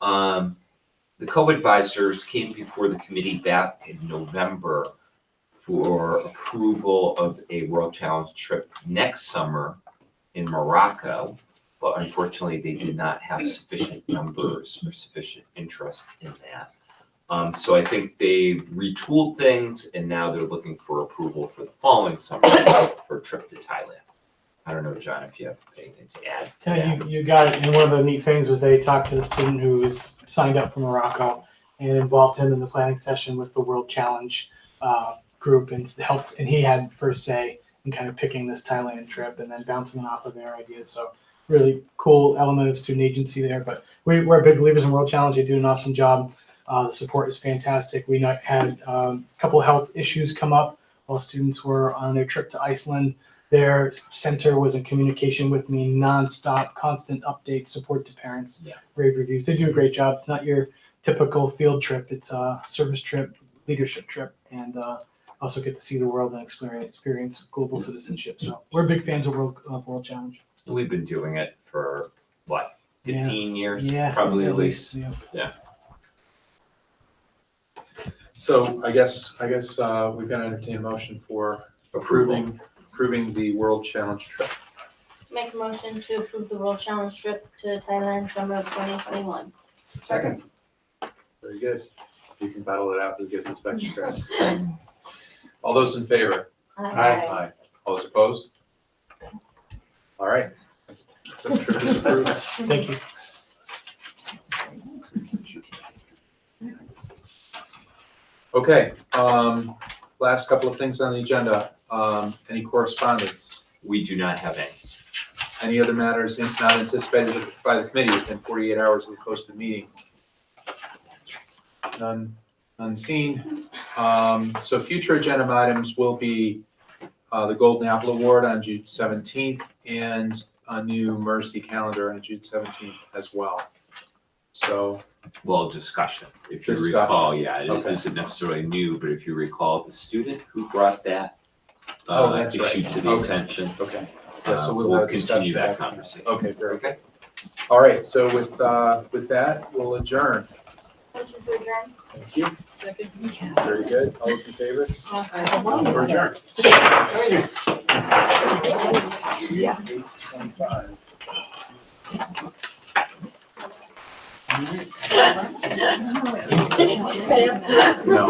the co-advisors came before the committee back in November for approval of a World Challenge trip next summer in Morocco, but unfortunately they did not have sufficient numbers or sufficient interest in that. So I think they've retooled things and now they're looking for approval for the following summer for a trip to Thailand. I don't know, John, if you have anything to add to that. You got it. And one of the neat things was they talked to the student who was signed up for Morocco and involved him in the planning session with the World Challenge group and helped. And he had first say in kind of picking this Thailand trip and then bouncing off of their ideas. So really cool element of student agency there. But we're big believers in World Challenge. They do an awesome job. The support is fantastic. We had a couple of health issues come up while students were on their trip to Iceland. Their center was in communication with me nonstop, constant updates, support to parents, rave reviews. They do a great job. It's not your typical field trip. It's a service trip, leadership trip, and also get to see the world and experience global citizenship. So we're big fans of World Challenge. We've been doing it for what, 15 years? Yeah, Probably at least. Yeah. So I guess we've got to entertain a motion for approving the World Challenge trip. Make a motion to approve the World Challenge trip to Thailand summer of 2021. Second. Very good. You can battle it out who gets the second trip. All those in favor? Aye. All those opposed? All right. The trip is approved. Thank you. Okay, last couple of things on the agenda. Any correspondence? We do not have any. Any other matters not anticipated by the committee within 48 hours of the posted meeting? None seen. So future agenda items will be the Golden Apple Award on June 17th and a new Mercy calendar on June 17th as well. So well, discussion. If you Discussion. recall, yeah, it Okay. isn't necessarily new, but if you recall, the student who brought that Oh, that's issue right. to the Okay. attention, Okay. Yeah, so we'll have a continue discussion that after. conversation. Okay, very good. All right, so with that, we'll adjourn. Motion to adjourn. Thank you. Second. Very good. All those in favor? We're adjourned. Yeah. 8:25. No.